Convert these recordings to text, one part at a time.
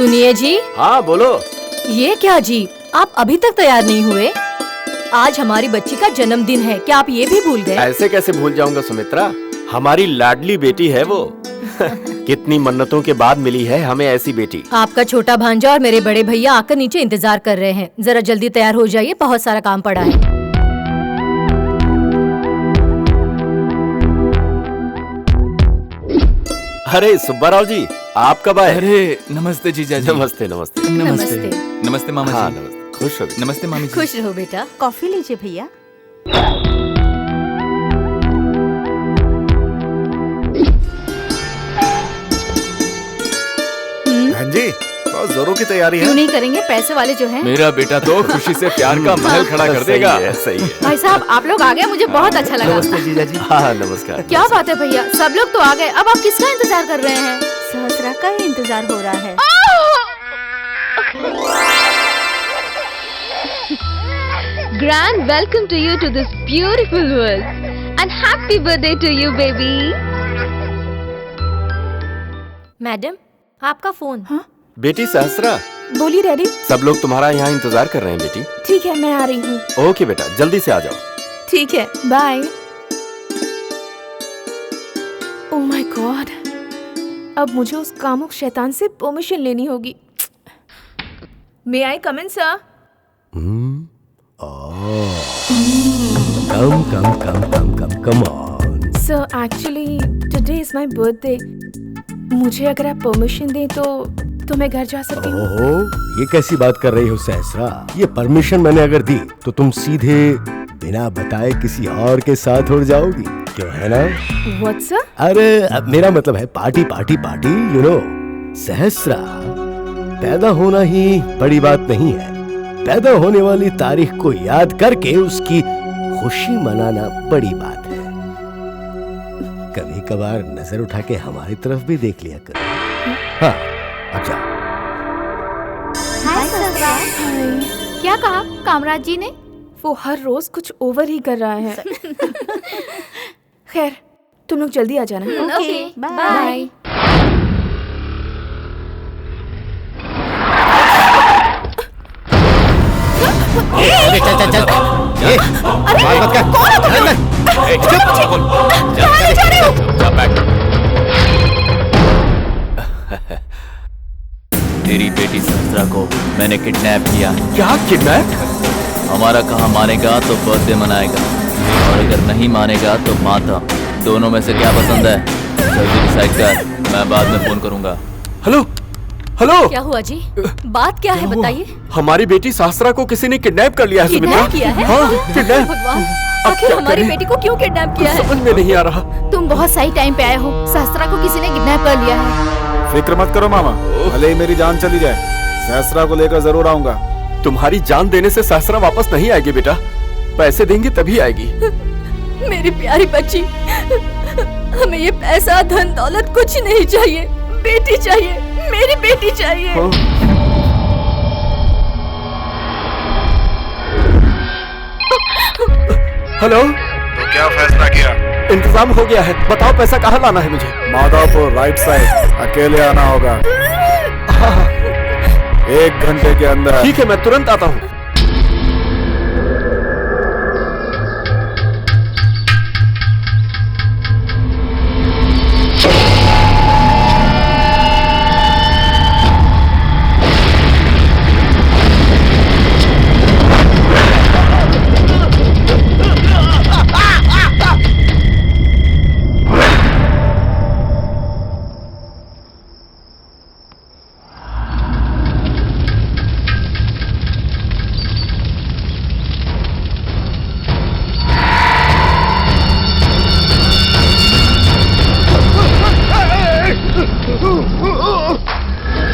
सुनिए जी। हाँ बोलो। ये क्या जी, आप अभी तक तैयार नहीं हुए? आज हमारी बच्ची का जन्मदिन है, क्या आप ये भी भूल गए? ऐसे कैसे भूल जाऊंगा सुमित्रा, हमारी लाडली बेटी है वो। कितनी मन्नतों के बाद मिली है हमें ऐसी बेटी। आपका छोटा भांजा और मेरे बड़े भैया आकर नीचे इंतजार कर रहे हैं। जरा जल्दी तैयार हो जाइए, बहुत सारा काम पड़ा है। अरे सुब्बाराव जी, आप कब आए? अरे नमस्ते जीजा जी। नमस्ते नमस्ते। नमस्ते। नमस्ते मामा हाँ जी। नमस्ते, खुश हो। नमस्ते मामी जी। खुश रहो बेटा। कॉफी लीजिए भैया। बहन जी, बहुत जोरों की तैयारी क्यों है। नहीं करेंगे, पैसे वाले जो हैं। मेरा बेटा तो खुशी से प्यार का महल खड़ा कर देगा। सही है, सही है। भाई साहब, आप लोग आ गए, मुझे बहुत अच्छा लगा। नमस्ते जीजा जी। हाँ नमस्कार। क्या बात है भैया, सब लोग तो आ गए, अब आप किसका इंतजार कर रहे हैं? सहस्रा का ही इंतजार हो रहा है। Grand welcome to you to this beautiful world and happy birthday to you baby. Madam, आपका फोन। हाँ? बेटी सहस्रा, बोलिए डैडी। सब लोग तुम्हारा यहाँ इंतजार कर रहे हैं बेटी। ठीक है, मैं आ रही हूँ। ओके बेटा, जल्दी से आ जाओ। ठीक है, बाय। ओह माय गॉड, अब मुझे उस कामुक शैतान से परमिशन लेनी होगी। May I come in sir? Come on. Sir actually today is my birthday. मुझे अगर आप परमिशन दें तो मैं घर जा सकती हूँ। ओहो, ये कैसी बात कर रही हो सहस्रा? ये परमिशन मैंने अगर दी तो तुम सीधे बिना बताए किसी और के साथ उड़ जाओगी, क्यों है ना? What sir? अरे अब मेरा मतलब है party party party, you know. Sahasra, पैदा होना ही बड़ी बात नहीं है, पैदा होने वाली तारीख को याद करके उसकी खुशी मनाना बड़ी बात है। कभी कभार नजर उठा के हमारी तरफ भी देख लिया करो। हाँ, अब जाओ। हाय। क्या कहा कामराज जी ने? वो हर रोज कुछ ओवर ही कर रहा है। खैर, तुम लोग जल्दी आ जाना। Okay, bye. चल चल चल, ये बात मत कर। चल, तेरी बेटी सहस्रा को मैंने किडनैप किया। क्या किडनैप? हमारा कहा मानेगा तो बर्थडे मनाएगा, और अगर नहीं मानेगा तो माता। दोनों में से क्या पसंद है? जल्दी डिसाइड कर, मैं बाद में फोन करूंगा। हेलो हेलो, क्या हुआ जी? बात क्या है बताइए। हमारी बेटी सहस्रा को किसी ने किडनैप कर लिया है सुमित्रा। किडनैप किया है? हाँ, किडनैप। भगवान, अब आखिर क्या हमारी करें? बेटी को क्यों किडनैप किया है? समझ में नहीं आ रहा। तुम बहुत सही टाइम पे आए हो, सहस्रा को किसी ने किडनैप कर लिया है। फिक्र मत करो मामा, भले ही मेरी जान चली जाए, सहस्रा को लेकर जरूर आऊंगा। तुम्हारी जान देने से सहस्रा वापस नहीं आएगी बेटा, पैसे देंगे तभी आएगी। मेरी प्यारी बच्ची, हमें ये पैसा धन दौलत कुछ नहीं चाहिए, बेटी चाहिए, मेरी बेटी चाहिए। हेलो, तो क्या फैसला किया? इंतजाम हो गया है, बताओ पैसा कहाँ लाना है मुझे? माधवपुर राइट साइड, अकेले आना होगा। 1 घंटे के अंदर। ठीक है, मैं तुरंत आता हूँ।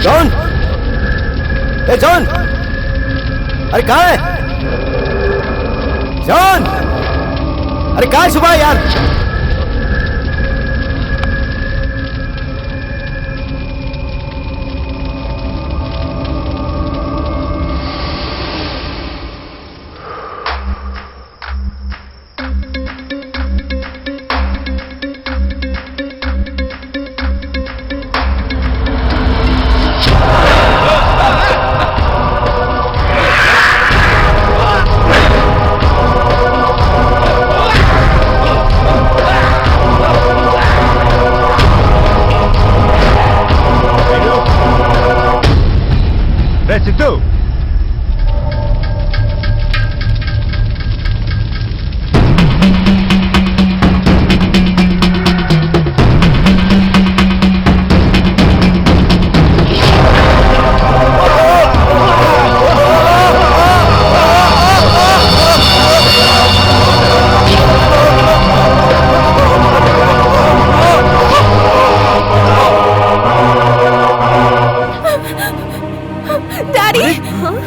जॉन, ए जॉन, अरे कहाँ है जॉन? अरे कहाँ है सुबह यार? है सिद्धू?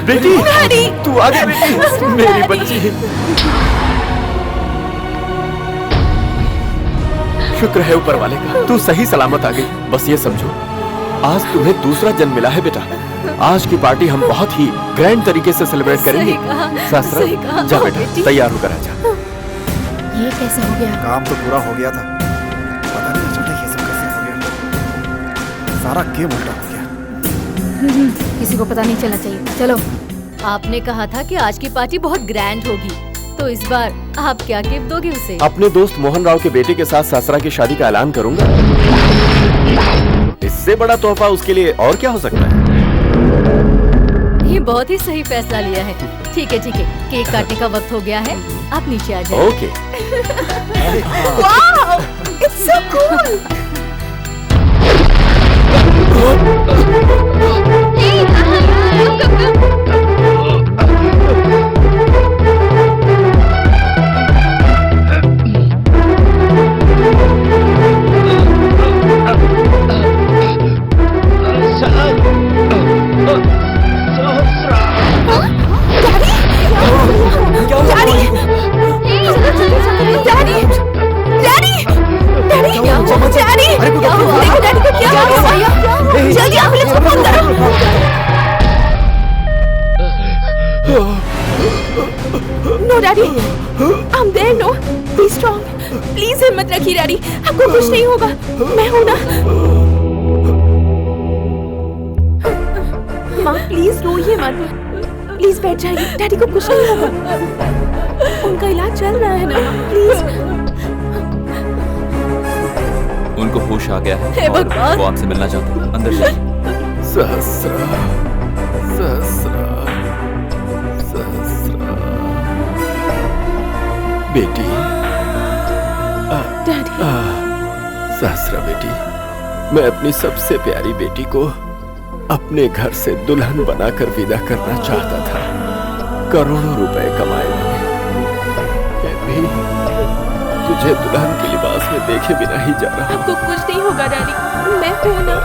बेटी, तू आ गई बेटी, मेरी बच्ची। शुक्र है ऊपर वाले का, तू सही सलामत आ गई। बस ये समझो, आज तुम्हें दूसरा जन्म मिला है बेटा। आज की पार्टी हम बहुत ही ग्रैंड तरीके से सेलिब्रेट करेंगे। सासरा, जा बेटा, तैयार होकर आ जा। ये कैसे हो गया? काम तो पूरा हो गया था, पता नहीं अचानक ये सब कैसे हो गया। सारा गेम उल्टा हो गया। किसी को पता नहीं चलना चाहिए। चलो, आपने कहा था कि आज की पार्टी बहुत ग्रैंड होगी, तो इस बार आप क्या गिफ्ट दोगे उसे? अपने दोस्त मोहन राव के बेटे के साथ सासरा की शादी का ऐलान करूंगा। इससे बड़ा तोहफा उसके लिए और क्या हो सकता है? ये बहुत ही सही फैसला लिया है। ठीक है, केक काटने का वक्त हो गया है, आप नीचे आ जाइए। Okay. Wow, it's so cool. No daddy, I'm there, no. Be strong. Please हिम्मत रखिए डैडी, आपको कुछ नहीं होगा, मैं हूँ ना। माँ प्लीज रोइए मत, प्लीज बैठ जाइए, डैडी को कुछ नहीं होगा, उनका इलाज चल रहा है ना, प्लीज। उनको होश आ गया है और वो आपसे मिलना चाहते हैं। अंदर जाइए। सहस्रा, सहस्रा, सहस्रा, बेटी। डैडी। सहस्रा बेटी, मैं अपनी सबसे प्यारी बेटी को अपने घर से दुल्हन बनाकर विदा करना चाहता था। करोड़ों रुपए कमाए मैंने, मैं भी तुझे दुल्हन के लिबास में देखे बिना ही जा रहा। आपको कुछ नहीं होगा डैडी, मैं हूँ ना।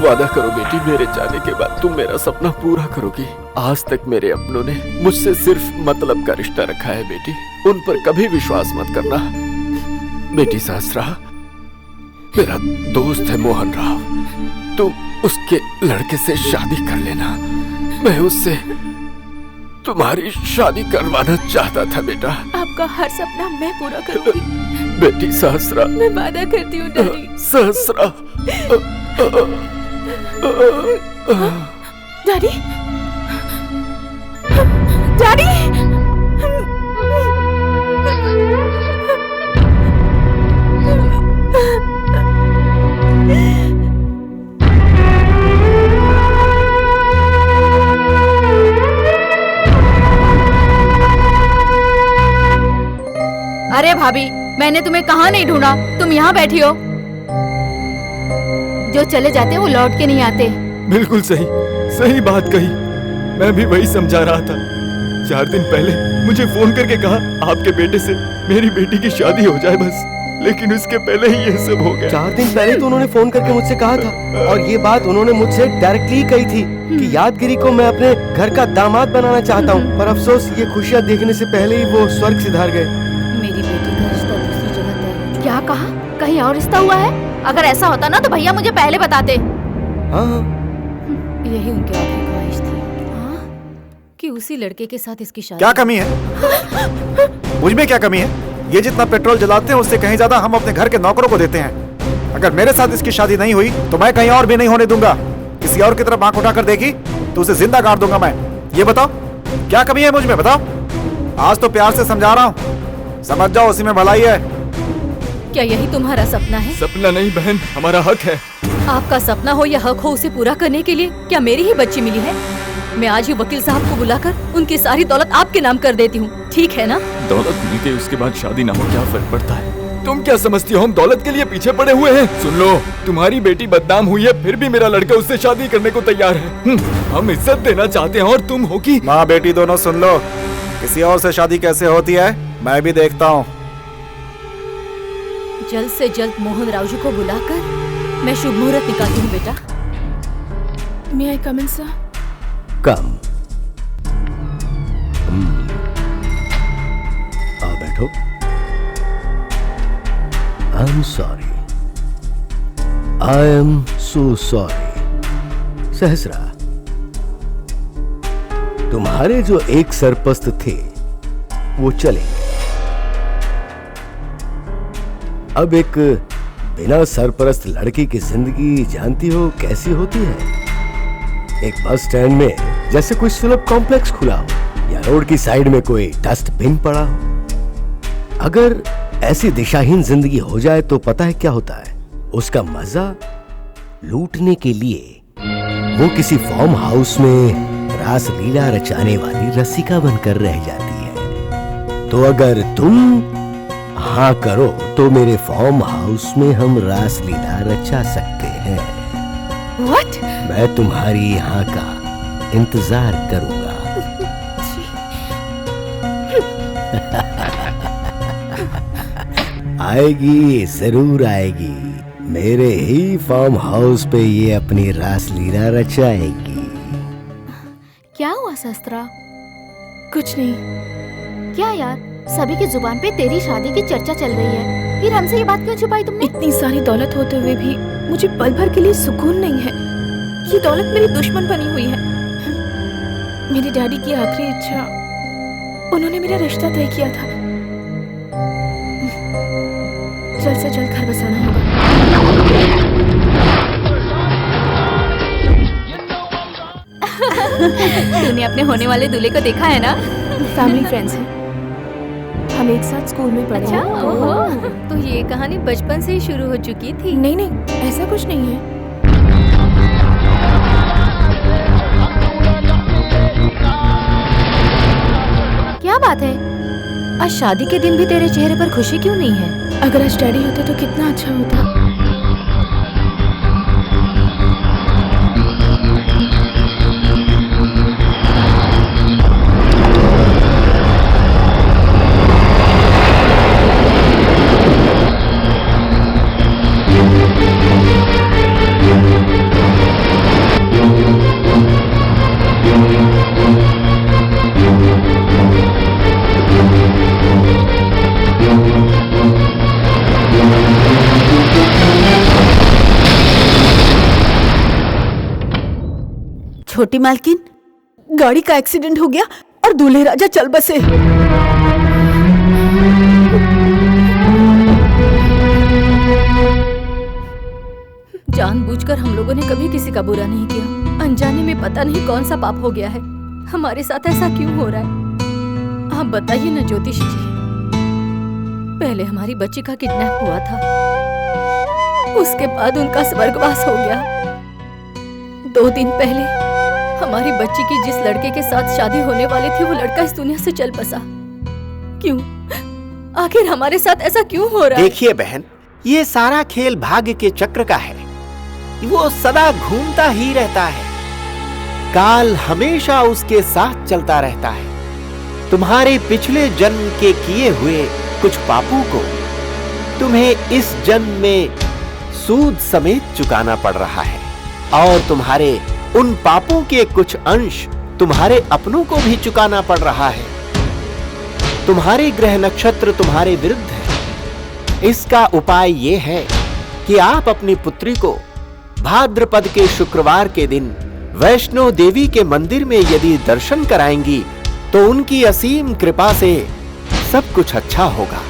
वादा करो बेटी, मेरे जाने के बाद तुम मेरा सपना पूरा करोगी। आज तक मेरे अपनों ने मुझसे सिर्फ मतलब का रिश्ता रखा है बेटी, उन पर कभी विश्वास मत करना। बेटी सहस्रा, मेरा दोस्त है मोहन राव, तुम उसके लड़के से शादी कर लेना। मैं उससे तुम्हारी शादी करवाना चाहता था बेटा। आपका हर सपना मैं पूरा करूंगी। बेटी सहस्रा, मैं वादा करती हूँ डैडी। सहस्रा। Daddy, daddy. अरे भाभी, मैंने तुम्हें कहाँ नहीं ढूंढा, तुम यहाँ बैठी हो। जो चले जाते हैं वो लौट के नहीं आते। बिल्कुल सही, सही बात कही। मैं भी वही समझा रहा था। 4 दिन पहले मुझे फोन करके कहा आपके बेटे से मेरी बेटी की शादी हो जाए बस, लेकिन उसके पहले ही ये सब हो गया। 4 दिन पहले तो उन्होंने फोन करके मुझसे कहा था, और ये बात उन्होंने मुझसे डायरेक्टली कही थी कि यादगिरी को मैं अपने घर का दामाद बनाना चाहता हूँ। पर अफसोस, ये खुशियाँ देखने से पहले ही वो स्वर्ग सिधार गए। मेरी बेटी का रिश्ता दूसरी जगह तय हो। क्या कहा? कहीं और रिश्ता हुआ है? अगर ऐसा होता ना तो भैया मुझे पहले बताते। हाँ हाँ, यही उनकी आखिरी ख्वाहिश थी। हाँ? कि उसी लड़के के साथ इसकी शादी। क्या कमी है? मुझ में क्या कमी है? ये जितना पेट्रोल जलाते हैं उससे कहीं ज्यादा हम अपने घर के नौकरों को देते हैं। अगर मेरे साथ इसकी शादी नहीं हुई तो मैं कहीं और भी नहीं होने दूंगा। किसी और की तरफ आंख उठाकर देखी तो उसे जिंदा गाड़ दूंगा मैं। ये बताओ क्या कमी है मुझ में, बताओ। आज तो प्यार से समझा रहा हूँ, समझ जाओ, उसी में भलाई है। क्या यही तुम्हारा सपना है? सपना नहीं बहन, हमारा हक है। आपका सपना हो या हक हो, उसे पूरा करने के लिए क्या मेरी ही बच्ची मिली है? मैं आज ही वकील साहब को बुलाकर उनकी सारी दौलत आपके नाम कर देती हूँ, ठीक है ना? दौलत मिल के उसके बाद शादी ना हो क्या फर्क पड़ता है? तुम क्या समझती हो हम दौलत के लिए पीछे पड़े हुए हैं? सुन लो, तुम्हारी बेटी बदनाम हुई है, फिर भी मेरा लड़का उससे शादी करने को तैयार है। हम इज्जत देना चाहते हैं और तुम हो कि माँ बेटी दोनों सुन लो, किसी और से शादी कैसे होती है मैं भी देखता हूँ। जल्द से जल्द मोहन राव जी को बुलाकर मैं शुभ मुहूर्त निकालती हूँ बेटा। May I come in sir? Come. आओ बैठो। I am sorry, I am so sorry. Sahasra, तुम्हारे जो एक सरपस्त थे वो चले गए। अब एक बिना सरपरस्त लड़की की जिंदगी जानती हो कैसी होती है? एक बस स्टैंड में जैसे कोई सुलभ कॉम्प्लेक्स खुला हो या रोड की साइड में कोई डस्टबिन पड़ा हो। अगर ऐसी दिशाहीन जिंदगी हो जाए तो पता है क्या होता है? उसका मजा लूटने के लिए वो किसी फार्म हाउस में रास लीला रचाने वाली रसिका बनकर रह जाती है। तो अगर तुम हाँ करो तो मेरे फार्म हाउस में हम रास लीला रचा सकते हैं। What? मैं तुम्हारी यहाँ का इंतजार करूंगा। आएगी, जरूर आएगी। मेरे ही फार्म हाउस पे ये अपनी रासलीला रचाएगी। क्या हुआ शस्त्रा? कुछ नहीं। क्या यार, सभी की जुबान पे तेरी शादी की चर्चा चल रही है, फिर हमसे ये बात क्यों छुपाई तुमने? इतनी सारी दौलत होते हुए भी मुझे पल भर के लिए सुकून नहीं है। ये दौलत मेरी दुश्मन बनी हुई है। मेरे डैडी की आखिरी इच्छा, उन्होंने मेरा रिश्ता तय किया था। जल्द से जल्द घर बसाना होगा। तूने अपने होने वाले दूल्हे को देखा है ना? फैमिली फ्रेंड्स हैं, हम एक साथ स्कूल में पढ़े। अच्छा, ओहो, तो ये कहानी बचपन से ही शुरू हो चुकी थी? नहीं नहीं, ऐसा कुछ नहीं है। क्या बात है, आज शादी के दिन भी तेरे चेहरे पर खुशी क्यों नहीं है? अगर आज डैडी होते तो कितना अच्छा होता। छोटी मालकिन, गाड़ी का एक्सीडेंट हो गया और दूल्हे राजा चल बसे। जानबूझकर हम लोगों ने कभी किसी का बुरा नहीं किया। अनजाने में पता नहीं कौन सा पाप हो गया है। हमारे साथ ऐसा क्यों हो रहा है? आप बताइए ना ज्योतिषी जी। पहले हमारी बच्ची का किडनैप हुआ था, उसके बाद उनका स्वर्गवास हो गया। 2 दिन पहले हमारी बच्ची की जिस लड़के के साथ शादी होने वाली थी, वो लड़का इस दुनिया से चल बसा। क्यों? आखिर हमारे साथ ऐसा क्यों हो रहा है? देखिए बहन, ये सारा खेल भाग्य के चक्र का है। वो सदा घूमता ही रहता है। काल हमेशा उसके साथ चलता रहता है। तुम्हारे पिछले जन्म के किए हुए कुछ पापों को तुम्हें इस जन्म में सूद समेत चुकाना पड़ रहा है, और तुम्हारे उन पापों के कुछ अंश तुम्हारे अपनों को भी चुकाना पड़ रहा है। तुम्हारे ग्रह नक्षत्र तुम्हारे विरुद्ध है। इसका उपाय ये है कि आप अपनी पुत्री को भाद्रपद के शुक्रवार के दिन वैष्णो देवी के मंदिर में यदि दर्शन कराएंगी तो उनकी असीम कृपा से सब कुछ अच्छा होगा,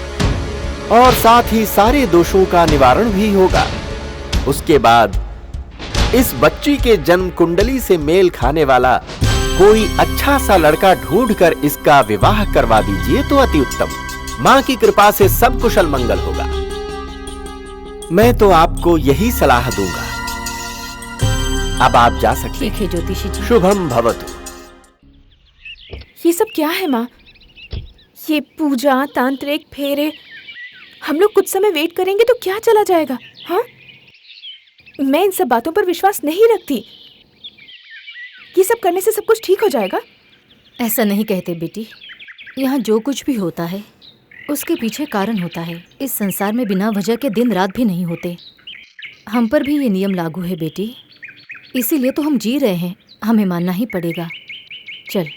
और साथ ही सारे दोषों का निवारण भी होगा। उसके बाद इस बच्ची के जन्म कुंडली से मेल खाने वाला कोई अच्छा सा लड़का ढूंढकर इसका विवाह करवा दीजिए तो अति उत्तम। मां की कृपा से सब कुशल मंगल होगा। मैं तो आपको यही सलाह दूंगा। अब आप जा सकते हैं। ठीक है ज्योतिषी जी। शुभम भवतु। ये सब क्या है माँ? ये पूजा, तांत्रिक, फेरे, हम लोग कुछ समय वेट करेंगे तो क्या चला जाएगा? हाँ, मैं इन सब बातों पर विश्वास नहीं रखती। ये सब करने से सब कुछ ठीक हो जाएगा? ऐसा नहीं कहते बेटी। यहाँ जो कुछ भी होता है उसके पीछे कारण होता है। इस संसार में बिना वजह के दिन रात भी नहीं होते। हम पर भी ये नियम लागू है बेटी, इसीलिए तो हम जी रहे हैं। हमें मानना ही पड़ेगा। चल।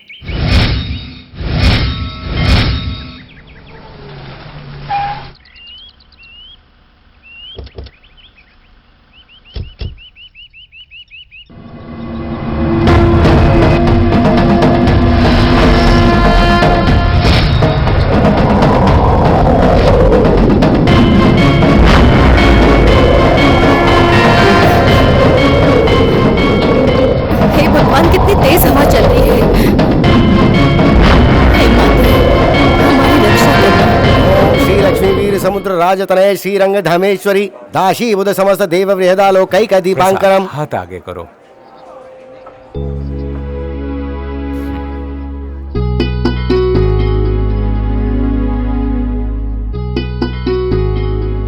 राजतनय श्रीरंग धामेश्वरी दाशी बुध समस्त देव बृहदालोकैक दीपांकरम। हाथ आगे करो।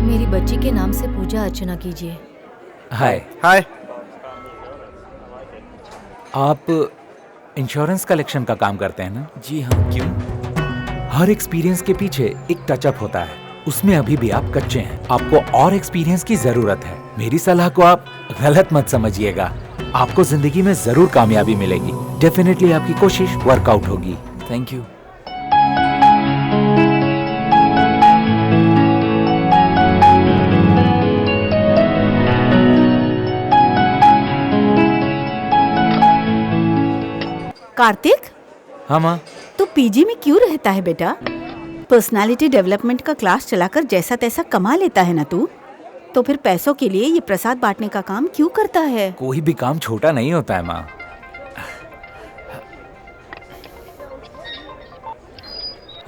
मेरी बच्ची के नाम से पूजा अर्चना कीजिए। हाय। हाय। आप इंश्योरेंस कलेक्शन का काम करते हैं ना? जी हाँ। क्यों? हर एक्सपीरियंस के पीछे एक टचअप होता है, उसमें अभी भी आप कच्चे हैं। आपको और एक्सपीरियंस की जरूरत है। मेरी सलाह को आप गलत मत समझिएगा। आपको जिंदगी में जरूर कामयाबी मिलेगी। डेफिनेटली आपकी कोशिश वर्कआउट होगी। Thank you. कार्तिक, हाँ माँ। तू पीजी में क्यों रहता है बेटा? पर्सनालिटी डेवलपमेंट का क्लास चलाकर जैसा तैसा कमा लेता है ना तू, तो फिर पैसों के लिए ये प्रसाद बांटने का काम क्यों करता है? कोई भी काम छोटा नहीं होता है माँ।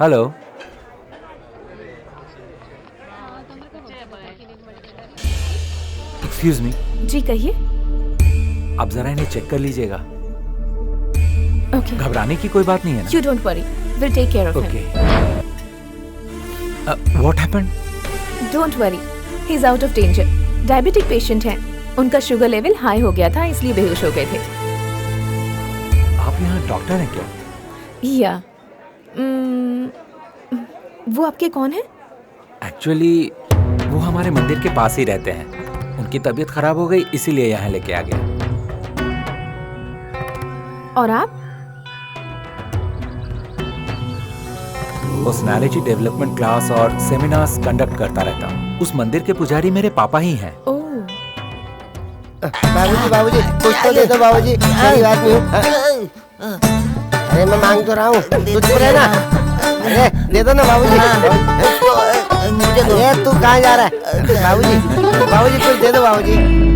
हेलो। Excuse me. जी कहिए। आप जरा इन्हें चेक कर लीजिएगा। ओके। घबराने की कोई बात नहीं है ना? You don't worry, we'll take care of him. What happened? Don't worry, he's out of danger. Diabetic patient हैं। उनका शुगर लेवल हाई हो गया था, इसलिए बेहोश हो गए थे। आप यहाँ डॉक्टर हैं क्या? या वो आपके कौन है? एक्चुअली वो हमारे मंदिर के पास ही रहते हैं। उनकी तबीयत खराब हो गई, इसीलिए यहाँ लेके आ गया। और आप? पर्सनालिटी डेवलपमेंट क्लास और सेमिनार्स कंडक्ट करता रहता हूँ। उस मंदिर के पुजारी मेरे पापा ही हैं। बाबूजी बाबूजी कुछ तो दे दो बाबूजी, मेरी बात नहीं। अरे मैं मांग तो रहा हूँ, तू चुप रहे ना। अरे दे दो ना बाबूजी। अरे तू कहाँ जा रहा है? बाबूजी बाबूजी कुछ दे दो बाबूजी।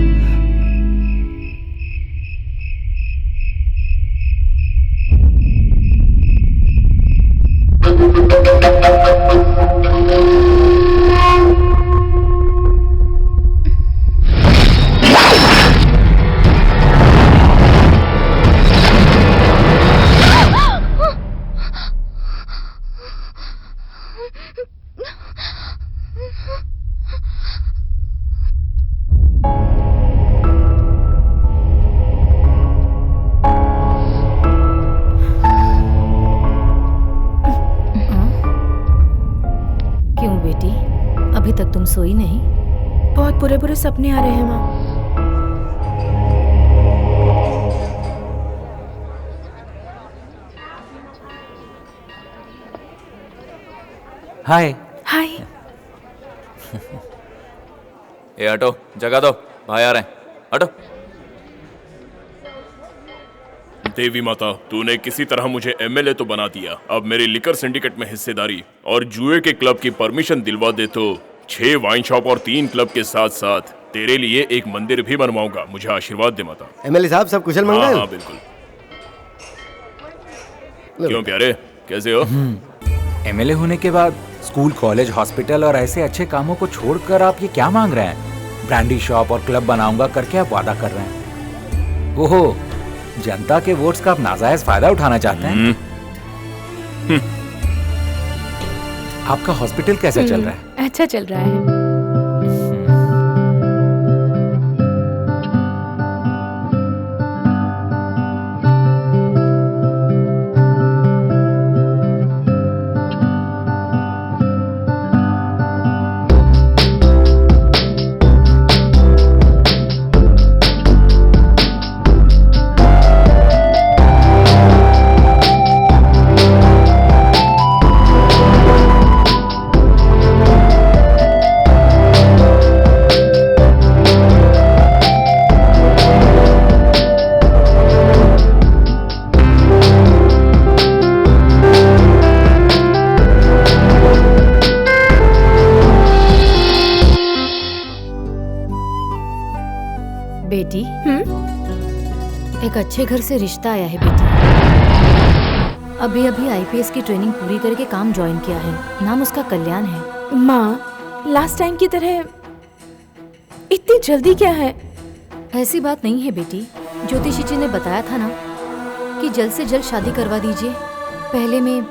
अभी तक तुम सोई नहीं? बहुत बुरे बुरे सपने आ रहे हैं माँ। हाय। हाय। ए हटो, जगा दो, भाई आ रहे हैं। हटो। देवी माता, तूने किसी तरह मुझे एमएलए तो बना दिया। अब मेरी लिकर सिंडिकेट में हिस्सेदारी और जुए के क्लब की परमिशन दिलवा दे तो 6 वाइन शॉप और 3 क्लब के साथ साथ तेरे लिए एक मंदिर भी बनवाऊंगा। मुझे आशीर्वाद दे माता। एमएलए साहब सब कुशल मंगल? हाँ बिल्कुल। क्यों प्यारे, कैसे हो? एमएलए होने के बाद स्कूल, कॉलेज, हॉस्पिटल और ऐसे अच्छे कामों को छोड़कर आप ये क्या मांग रहे हैं? ब्रांडी शॉप और क्लब बनाऊंगा करके आप वादा कर रहे हैं। ओहो, जनता के वोट्स का आप नाजायज फायदा उठाना चाहते हैं? आपका हॉस्पिटल कैसा चल रहा है? अच्छा चल रहा है। बेटी, एक अच्छे घर से रिश्ता आया है बेटी। अभी अभी आईपीएस की ट्रेनिंग पूरी करके काम ज्वाइन किया है। नाम उसका कल्याण है। माँ, लास्ट टाइम की तरह इतनी जल्दी क्या है? ऐसी बात नहीं है बेटी। ज्योतिषी जी ने बताया था ना कि जल्द से जल्द शादी करवा दीजिए। पहले मैं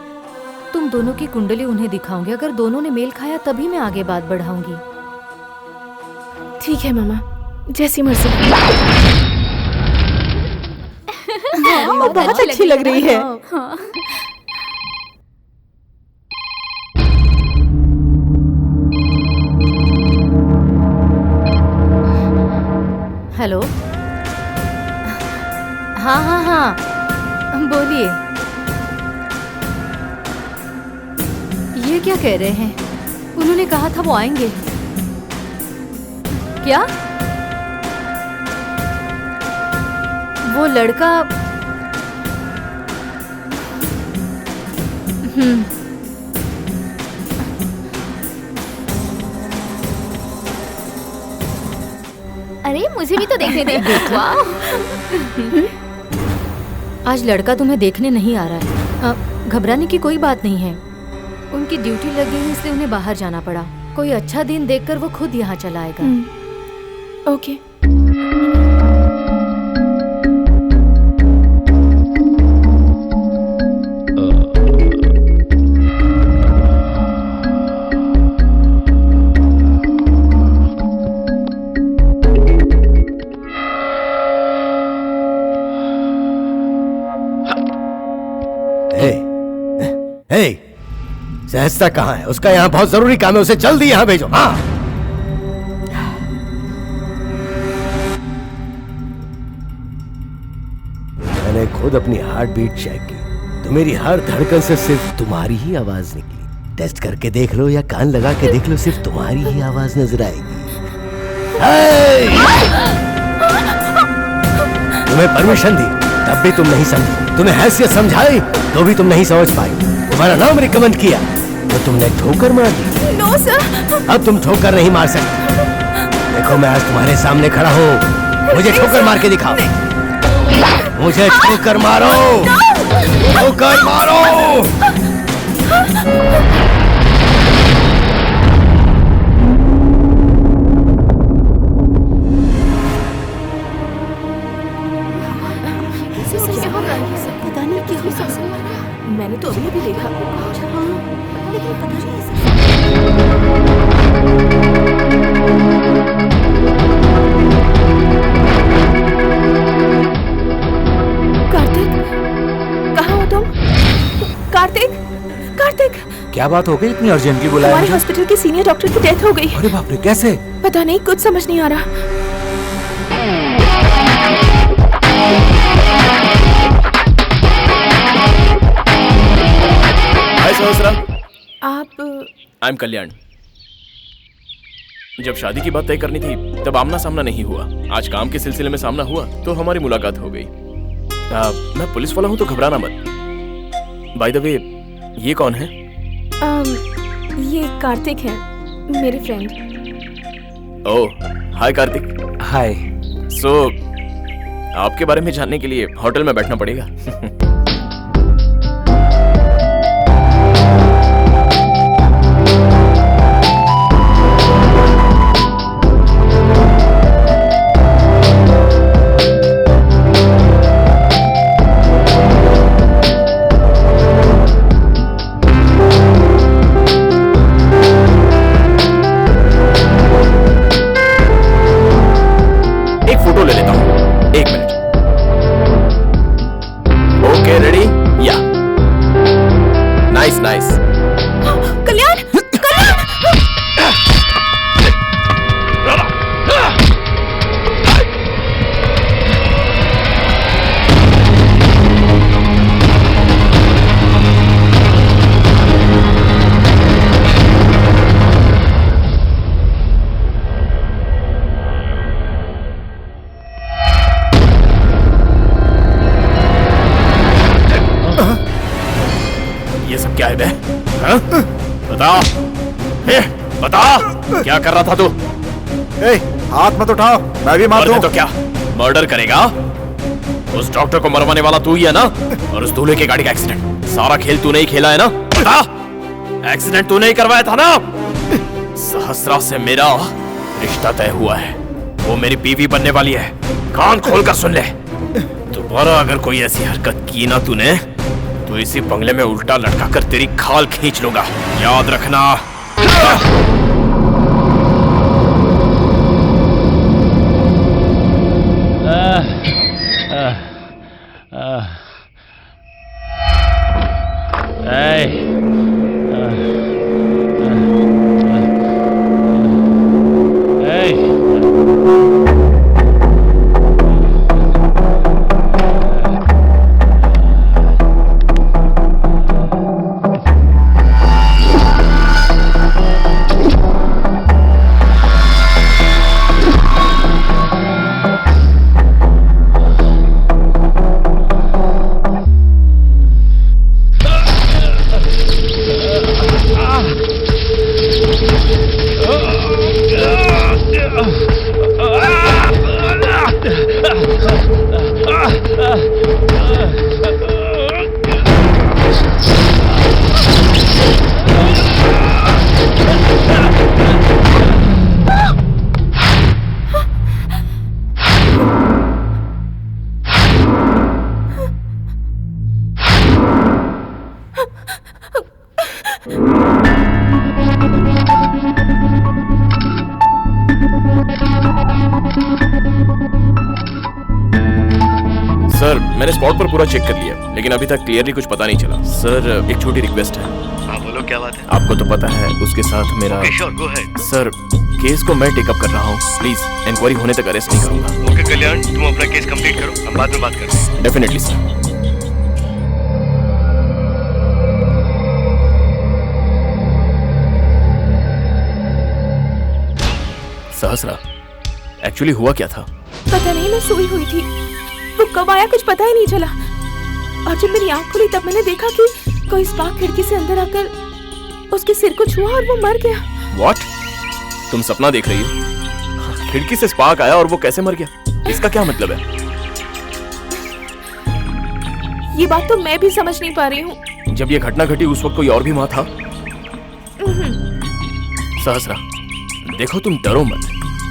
तुम दोनों की कुंडली उन्हें दिखाऊंगी। अगर दोनों ने मेल खाया तभी मैं आगे बात बढ़ाऊंगी। ठीक है मामा, जैसी मर्जी। बहुत अच्छी लग रही है। हेलो। हाँ हाँ हाँ, बोलिए। ये क्या कह रहे हैं? उन्होंने कहा था वो आएंगे। क्या? वो लड़का? अरे मुझे भी तो देखने दे। वाह। आज लड़का तुम्हें देखने नहीं आ रहा है। घबराने की कोई बात नहीं है। उनकी ड्यूटी लगी है इसलिए उन्हें बाहर जाना पड़ा। कोई अच्छा दिन देखकर वो खुद यहाँ चला आएगा। ओके। सहस्ता कहाँ है? उसका यहाँ बहुत जरूरी काम है, उसे जल्दी यहाँ भेजो। हाँ। मैंने खुद अपनी हार्ट बीट चेक की तो मेरी हर धड़कन से सिर्फ तुम्हारी ही आवाज निकली। टेस्ट करके देख लो या कान लगा के देख लो, सिर्फ तुम्हारी ही आवाज नजर आएगी। तुम्हें परमिशन दी तब भी तुम नहीं समझी, तुम्हें हैसियत समझाई तो भी तुम नहीं समझ पाई। तुम्हारा नाम रिकमेंड किया तो तुमने ठोकर मार दी। No sir. अब तुम ठोकर नहीं मार सकते। देखो मैं आज तुम्हारे सामने खड़ा हूँ, मुझे ठोकर मार के दिखाओ। मुझे ठोकर मारो, ठोकर मारो। पता नहीं क्या हो सकता है। मैंने तो अभी भी देखा। लेकिन पता नहीं कार्तिक, कहाँ हो तुम? कार्तिक, कार्तिक। क्या बात हो गई? इतनी अर्जेंटली बुलाया हमारे मुझे? हॉस्पिटल के सीनियर डॉक्टर की डेथ हो गई। अरे बाप रे, कैसे? पता नहीं, कुछ समझ नहीं आ रहा। हाय सहस्रा। आप? आई एम कल्याण। जब शादी की बात तय करनी थी तब आमना सामना नहीं हुआ। आज काम के सिलसिले में सामना हुआ तो हमारी मुलाकात हो गई। मैं पुलिस वाला हूँ तो घबराना मत। बाय द वे, ये कौन है? ये कार्तिक है, मेरे फ्रेंड। ओह, हाय कार्तिक। हाय। सो आपके बारे में जानने के लिए होटल में बैठना पड़ेगा। Okay ready? या नाइस नाइस। कल्याण, ये सब क्या है बे? हाँ? बता, बता क्या कर रहा था तू? हाथ मत उठाओ, मैं भी मार दूं। तो क्या मर्डर करेगा? उस डॉक्टर को मरवाने वाला तू ही है ना? और उस दूल्हे की गाड़ी का एक्सीडेंट, सारा खेल तूने ही खेला है ना? बता, एक्सीडेंट तूने ही करवाया था ना? सहस्रा से मेरा रिश्ता तय हुआ है, वो मेरी बीवी बनने वाली है। कान खोल कर सुन ले, दोबारा अगर कोई ऐसी हरकत की ना तूने तो इसी बंगले में उल्टा लटका कर तेरी खाल खींच लूंगा, याद रखना। सर मैंने स्पॉट पर पूरा चेक कर लिया, लेकिन अभी तक क्लियरली कुछ पता नहीं चला। सर एक छोटी रिक्वेस्ट है। हाँ बोलो, क्या बात है? आपको तो पता है उसके साथ मेरा। Okay, sure, go ahead. Sir case को मैं टेकअप कर रहा हूँ, प्लीज इंक्वायरी होने तक अरेस्ट नहीं करूंगा। ओके कल्याण, तुम अपना केस कंप्लीट करो, हम बाद में बात करते हैं। Definitely sir. सहस्रा, एक्चुअली हुआ क्या था? पता नहीं, मैं सोई हुई थी, वो कब आया कुछ पता ही नहीं चला। और जब मेरी आंख खुली तब मैंने देखा कि कोई स्पार्क खिड़की से अंदर आकर उसके सिर को छुआ और वो मर गया। What? तुम सपना देख रही हो? खिड़की से स्पार्क आया और वो कैसे मर गया? इसका क्या मतलब है? ये बात तो मैं भी समझ नहीं पा रही हूँ। जब ये घटना घटी उस वक्त कोई और भी वहां था? सहस्रा, देखो तुम डरो मत,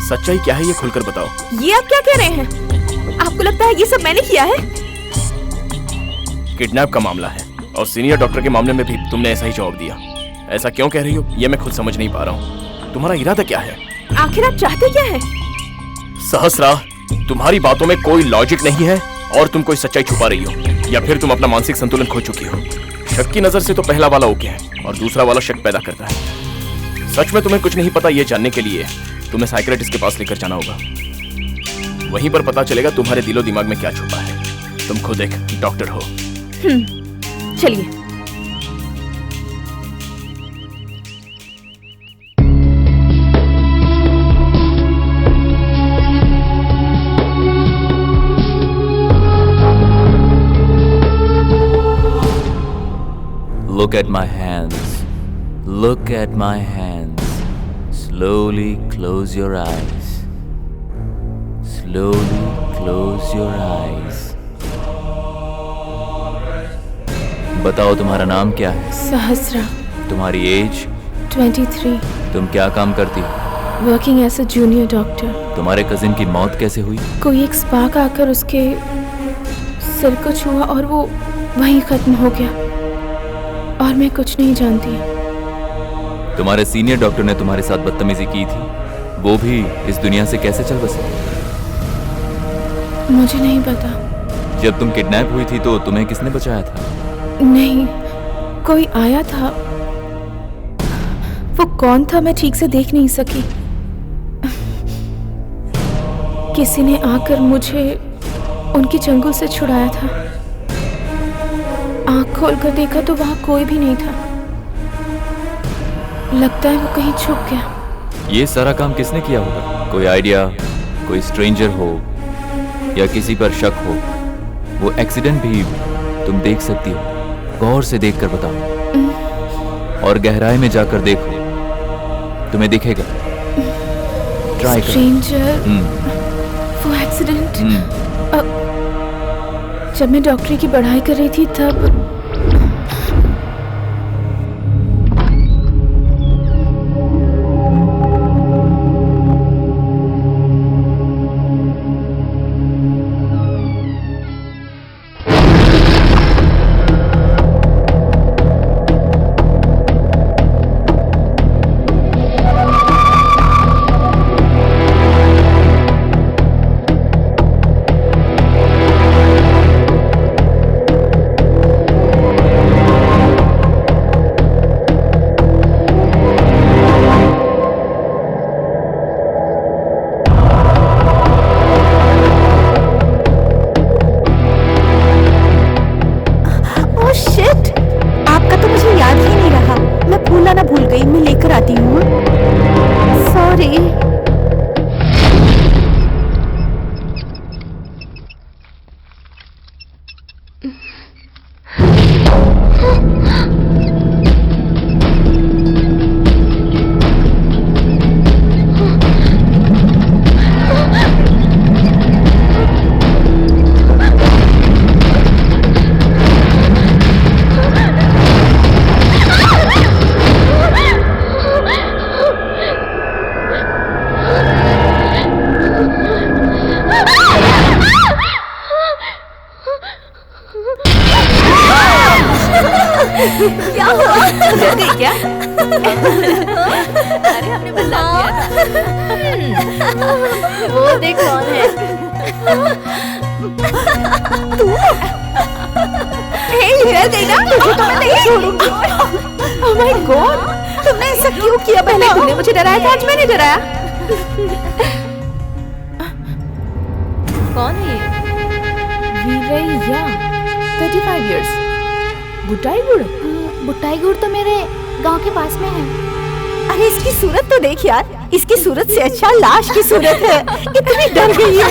सच्चाई क्या है ये खुलकर बताओ। ये आप क्या कह रहे हैं? आपको लगता है ये सब मैंने किया है? किडनैप का मामला है और सीनियर डॉक्टर के मामले में भी तुमने ऐसा ही जवाब दिया। ऐसा क्यों कह रही हो ये मैं खुद समझ नहीं पा रहा हूँ। तुम्हारा इरादा क्या है? आखिर आप चाहते क्या है? सहस्रा, तुम्हारी बातों में कोई लॉजिक नहीं है और तुम कोई सच्चाई छुपा रही हो, या फिर तुम अपना मानसिक संतुलन खो चुकी हो। शक की नजर से तो पहला वाला ओके है और दूसरा वाला शक पैदा करता है। सच में तुम्हें कुछ नहीं पता ये जानने के लिए तुम्हें साइकियाट्रिस्ट के पास लेकर जाना होगा। वहीं पर पता चलेगा तुम्हारे दिलो दिमाग में क्या छुपा है। तुम खुद एक डॉक्टर हो। चलिए। Look at my hands. Look at my hands. Slowly close your eyes. Slowly close your eyes. बताओ तुम्हारा नाम क्या है? सहस्रा। तुम्हारी एज? 23। तुम क्या काम करती हो? Working as a junior doctor. तुम्हारे कजिन की मौत कैसे हुई? कोई एक स्पार्क आकर उसके सिर को छुआ और वो वहीं खत्म हो गया और मैं कुछ नहीं जानती। तुम्हारे सीनियर डॉक्टर ने तुम्हारे साथ बदतमीजी की थी, वो भी इस दुनिया से कैसे चल बसे? मुझे नहीं पता। जब तुम किडनैप हुई थी तो तुम्हें किसने बचाया था? नहीं, कोई आया था। वो कौन था मैं ठीक से देख नहीं सकी। किसी ने आकर मुझे उनके चंगुल से छुड़ाया था। आंख खोलकर देखा तो वहां कोई भी नहीं था। लगता है वो कहीं छुप गया। ये सारा काम किसने किया होगा? कोई आइडिया? कोई स्ट्रेंजर हो या किसी पर शक हो? वो एक्सीडेंट भी तुम देख सकती हो। गौर से देखकर बताओ और गहराई में जाकर देखो, तुम्हें दिखेगा। ट्राई करो। स्ट्रेंजर, वो एक्सीडेंट। जब मैं डॉक्टरी की पढ़ाई कर रही थी तब क्या हुआ? डर गई क्या? अरे हमने बता दिया था। वो देख कौन है? तू? हे, डर गई ना? तुझे तो मैं नहीं छोड़ूंगी। Oh my God! तुमने ऐसा क्यों किया? पहले तुमने मुझे डराया था, आज मैंने डराया। कौन है ये? वीरैया, 35 years। बुटाईगुड़? बुटाईगुड़ तो मेरे गांव के पास में है। अरे इसकी सूरत तो देख यार, इसकी सूरत से अच्छा लाश की सूरत है। इतनी डर गई है।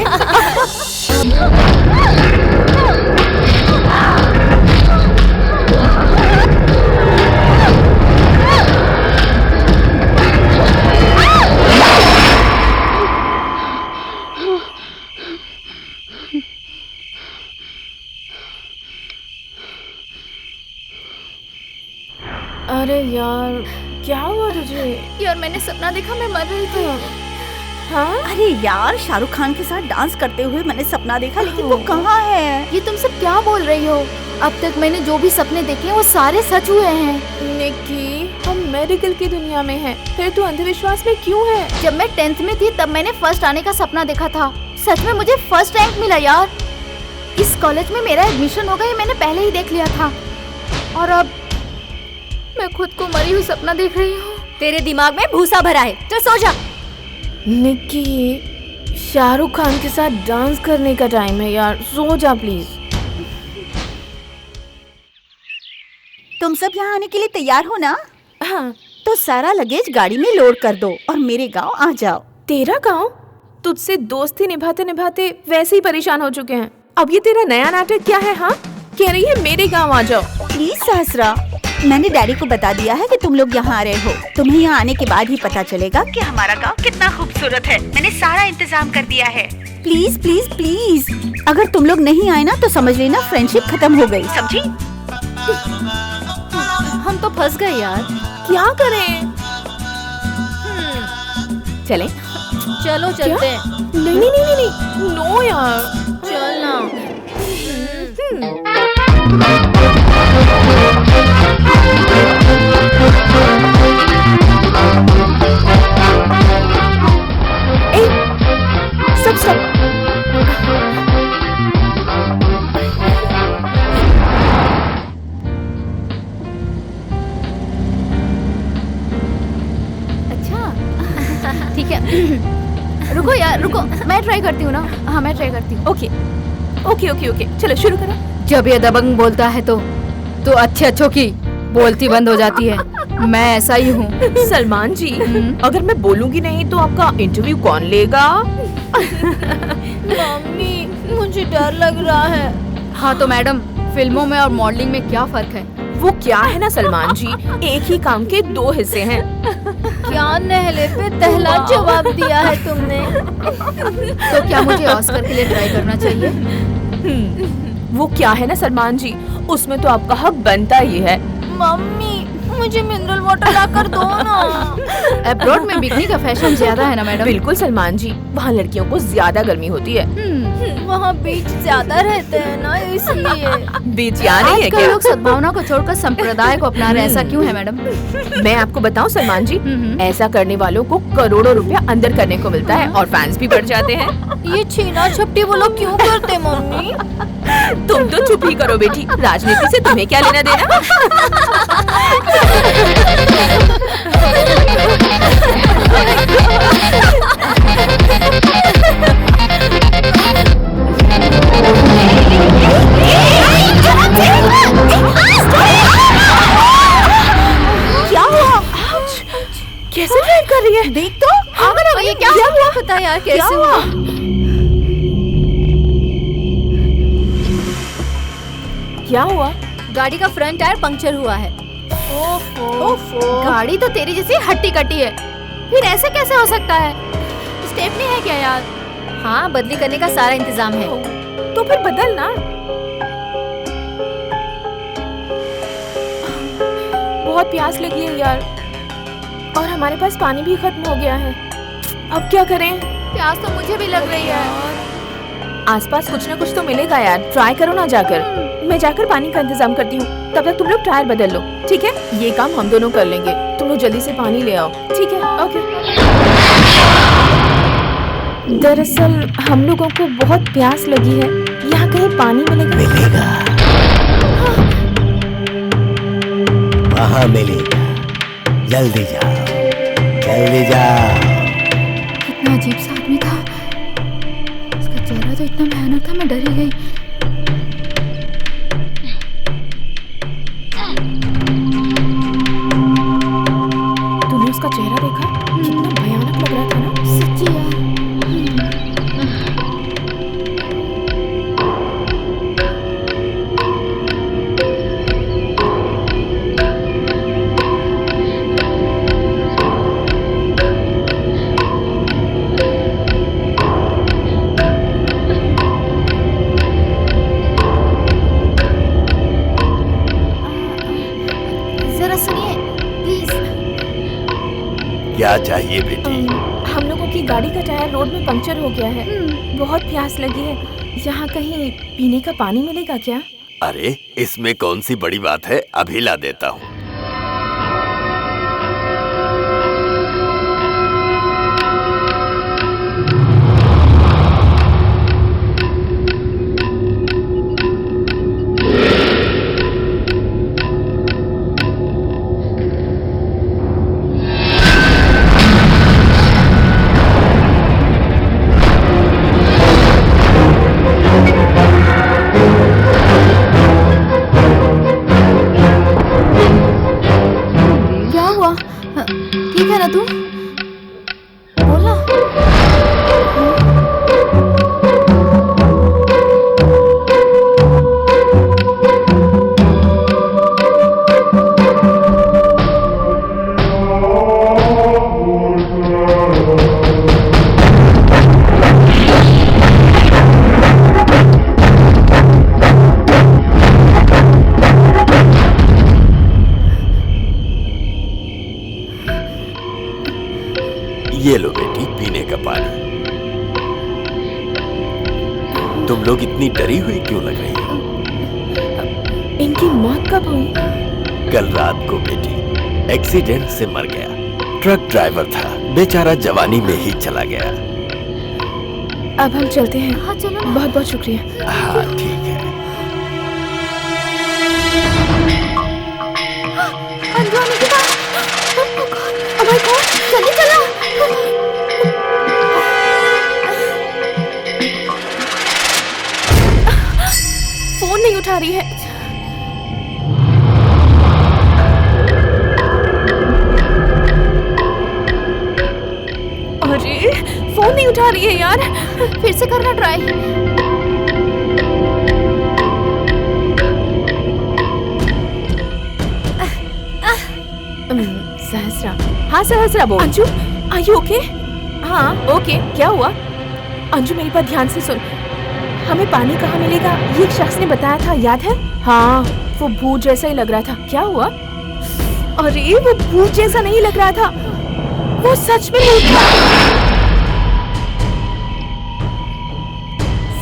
अरे यार, क्या हुआ तुझे? यार मैंने सपना देखा, मैं मर रही थी। हाँ? अरे यार, शाहरुख खान के साथ डांस करते हुए मैंने सपना देखा, लेकिन वो कहाँ है? ये तुम सब क्या बोल रही हो? अब तक मैंने जो भी सपने देखे हैं वो सारे सच हुए हैं। निक्की, हम मेडिकल की दुनिया में हैं, फिर तू अंधविश्वास में क्यों है? जब मैं 10th में थी तब मैंने फर्स्ट आने का सपना देखा था। सच में मुझे फर्स्ट रैंक मिला यार। इस कॉलेज में मेरा एडमिशन होगा ये मैंने पहले ही देख लिया था। और अब मैं खुद को मरी हुई सपना देख रही हूँ। तेरे दिमाग में भूसा भरा है, चल सो जा। निक्की, शाहरुख खान के साथ डांस करने का टाइम है यार, सो जा प्लीज। तुम सब यहाँ आने के लिए तैयार हो ना? हाँ। तो सारा लगेज गाड़ी में लोड कर दो और मेरे गांव आ जाओ। तेरा गांव? तुझसे दोस्ती निभाते निभाते वैसे ही परेशान हो चुके हैं, अब ये तेरा नया नाटक क्या है? हाँ, कह रही है मेरे गांव आ जाओ। प्लीज सहस्रा, मैंने डैडी को बता दिया है कि तुम लोग यहाँ आ रहे हो। तुम्हें यहाँ आने के बाद ही पता चलेगा कि हमारा गांव कितना खूबसूरत है। मैंने सारा इंतजाम कर दिया है। प्लीज प्लीज प्लीज, अगर तुम लोग नहीं आए ना तो समझ लेना फ्रेंडशिप खत्म हो गई, समझी? हम तो फंस गए यार, क्या करें? चले? चलो चलते हैं। नहीं नहीं नहीं नहीं, नो यार, चल ना। सब रुको यार रुको, मैं ट्राई करती हूँ ना। हाँ मैं ट्राई करती हूँ। ओके ओके ओके ओके, चलो शुरू करो। जब ये दबंग बोलता है तो अच्छे अच्छों की बोलती बंद हो जाती है। मैं ऐसा ही हूँ। सलमान जी, अगर मैं बोलूंगी नहीं तो आपका इंटरव्यू कौन लेगा? मम्मी मुझे डर लग रहा है। हाँ तो मैडम, फिल्मों में और मॉडलिंग में क्या फर्क है? वो क्या है ना सलमान जी, एक ही काम के दो हिस्से हैं। क्या नहले पे पहला जवाब दिया है तुमने। तो क्या मुझे ऑस्कर के लिए ट्राई करना चाहिए? वो क्या है ना सलमान जी, उसमें तो आपका हक बनता ही है। मम्मी मुझे मिनरल वाटर ला कर दो ना। अब्रॉड में बिकनी का फैशन ज्यादा है ना मैडम? बिल्कुल सलमान जी, वहाँ लड़कियों को ज्यादा गर्मी होती है। वहाँ बीच ज्यादा रहते हैं ना, इसलिए। बीच यहाँ नहीं है आजकल क्या? लोग सद्भावना को छोड़कर संप्रदाय को अपना रहे, ऐसा क्यों है मैडम? मैं आपको बताऊं सलमान जी, ऐसा करने वालों को करोड़ों रुपया अंदर करने को मिलता है और फैंस भी बढ़ जाते हैं। ये छीना झपटी वो लोग क्यों करते मम्मी? तुम तो चुप ही करो बेटी, राजनीति से तुम्हें क्या लेना देना। क्या हुआ? कैसे ड्राइव कर रही है? देख तो ये क्या हुआ? पता यार कैसे हुआ? क्या हुआ? गाड़ी का फ्रंट टायर पंक्चर हुआ है। ओफो। गाड़ी तो तेरी जैसी हट्टी कट्टी है, फिर ऐसे कैसे हो सकता है? स्टेपनी है क्या यार? हाँ बदली करने का सारा इंतजाम है। तो फिर बदल ना। बहुत प्यास लगी है यार, और हमारे पास पानी भी खत्म हो गया है। अब क्या करें? प्यास तो मुझे भी लग रही है। आसपास कुछ ना कुछ तो मिलेगा यार, ट्राई करो ना जाकर। मैं जाकर पानी का इंतजाम करती हूँ, तब तक तुम लोग टायर बदल लो, ठीक है? ये काम हम दोनों कर लेंगे। तुम लोग जल्दी से पानी ले आओ, ठीक है? ओके। दरअसल हम लोगों को बहुत प्यास लगी है, यहाँ कहीं पानी मिलेगा? वहाँ मिलेगा, जल्दी जाओ, जल्दी जाओ। कितना अजीब सा आदमी था, इसका चेहरा तो इतना भयानक था, मैं डर ही गई। तूने उसका चेहरा देखा? कितना भयानक लग रहा था ना? सच्ची यार। जरा सुनिए प्लीज। क्या चाहिए बेटी? हम लोगों की गाड़ी का टायर रोड में पंक्चर हो गया है, बहुत प्यास लगी है। यहाँ कहीं पीने का पानी मिलेगा क्या? अरे इसमें कौन सी बड़ी बात है, अभी ला देता हूँ। ठीक है ना तू? बोला। ये लो बेटी पीने का पानी। तुम लोग इतनी डरी हुई क्यों लग रही हो? इनकी मौत कब हुई? कल रात को बेटी एक्सीडेंट से मर गया। ट्रक ड्राइवर था, बेचारा जवानी में ही चला गया। अब हम चलते हैं। हाँ चलो। बहुत बहुत शुक्रिया। हाँ ठीक है। अंजू आने के बाद। Oh my God, जल्दी चलो। रही है। अरे फोन नहीं उठा रही है यार। फिर से करना ट्राई। सहस्रा। हाँ सहस्रा बोल। Anju are you okay? हाँ ओके। क्या हुआ? अंजू मेरी बात ध्यान से सुन। हमें पानी कहाँ मिलेगा ये एक शख्स ने बताया था, याद है? हाँ वो भूत जैसा ही लग रहा था। क्या हुआ? अरे वो भूत जैसा नहीं लग रहा था, वो सच में भूत था।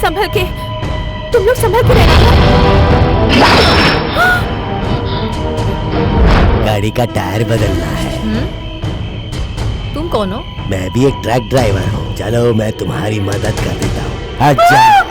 संभल के, तुम लोग संभल के रहना। गाड़ी का टायर बदलना है। तुम कौन हो? मैं भी एक ट्रक ड्राइवर हूँ। चलो मैं तुम्हारी मदद कर देता हूँ। अच्छा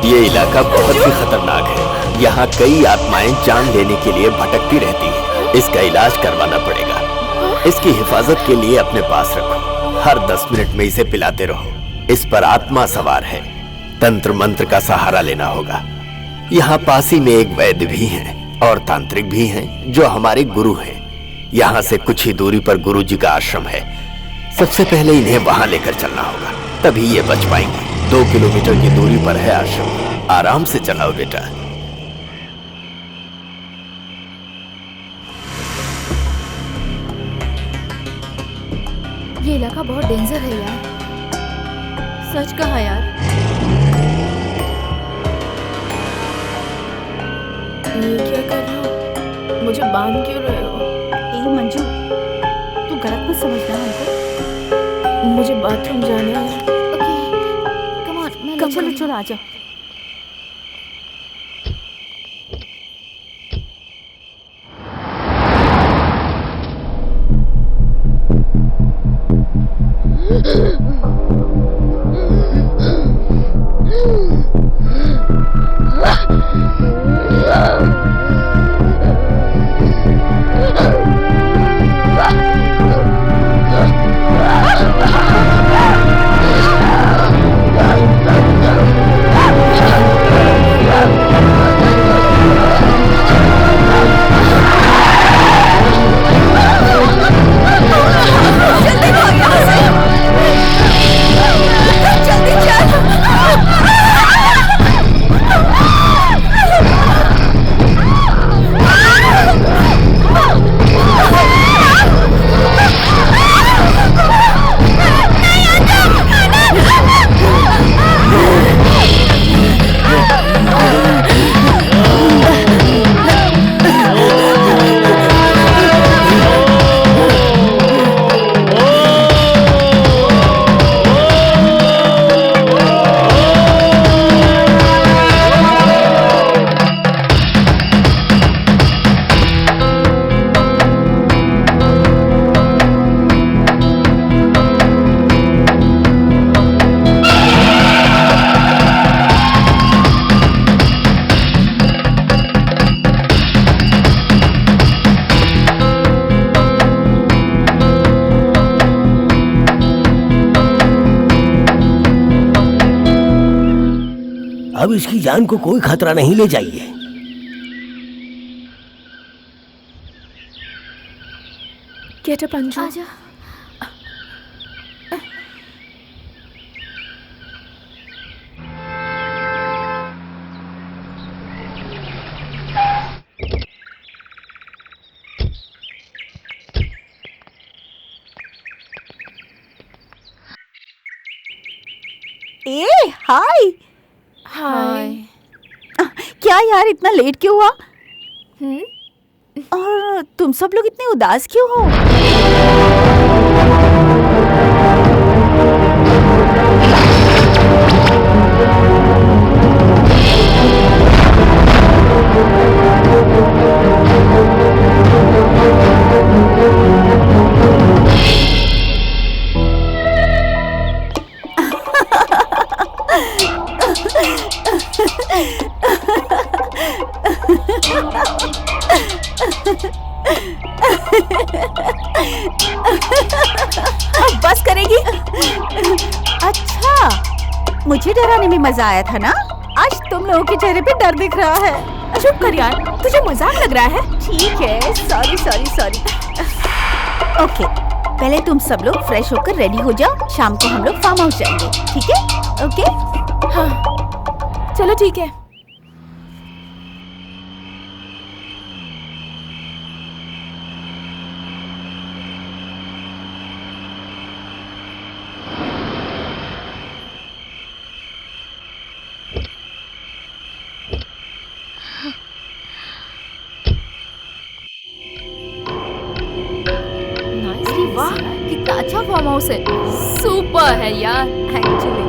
ये इलाका बहुत ही खतरनाक है। यहाँ कई आत्माएं जान लेने के लिए भटकती रहती हैं। इसका इलाज करवाना पड़ेगा। इसकी हिफाजत के लिए अपने पास रखो। हर 10 मिनट में इसे पिलाते रहो। इस पर आत्मा सवार है। तंत्र मंत्र का सहारा लेना होगा। यहाँ पास ही में एक वैद्य भी हैं और तांत्रिक भी हैं जो हमारे गुरु हैं। यहाँ से कुछ ही दूरी पर गुरु जी का आश्रम है। सबसे पहले इन्हें वहां लेकर चलना होगा, तभी ये बच पाएंगे। 2 किलोमीटर की दूरी पर है आश्रम। आराम से चलाओ बेटा। ये इलाका बहुत डेंजर है यार। सच कहा यार। ये क्या कर रहे हो? मुझे बांध क्यों रहे हो? मंजू तू गलत मत समझना हमको। मुझे बाथरूम जाना है। कम ऑन, मैं चलो चलो आ जाओ। जल्दी भाग यहाँ से। अब इसकी जान को कोई खतरा नहीं ले जाइए। Get up Anju. आजा। ए हाय। हाय। क्या यार इतना लेट क्यों हुआ? और तुम सब लोग इतने उदास क्यों हो? अब बस करेगी? अच्छा, मुझे डराने में मजा आया था ना? आज तुम लोगों के चेहरे पे डर दिख रहा है। चुप कर यार, तुझे मजाक लग रहा है। ठीक है, सॉरी सॉरी सॉरी। ओके, पहले तुम सब लोग फ्रेश होकर रेडी हो जाओ, शाम को हम लोग फार्म हाउस जाएंगे, ठीक है? ओके? हाँ, चलो ठीक है। वाह, कितना अच्छा फार्म हाउस है। सुपर है यार एक्चुअली।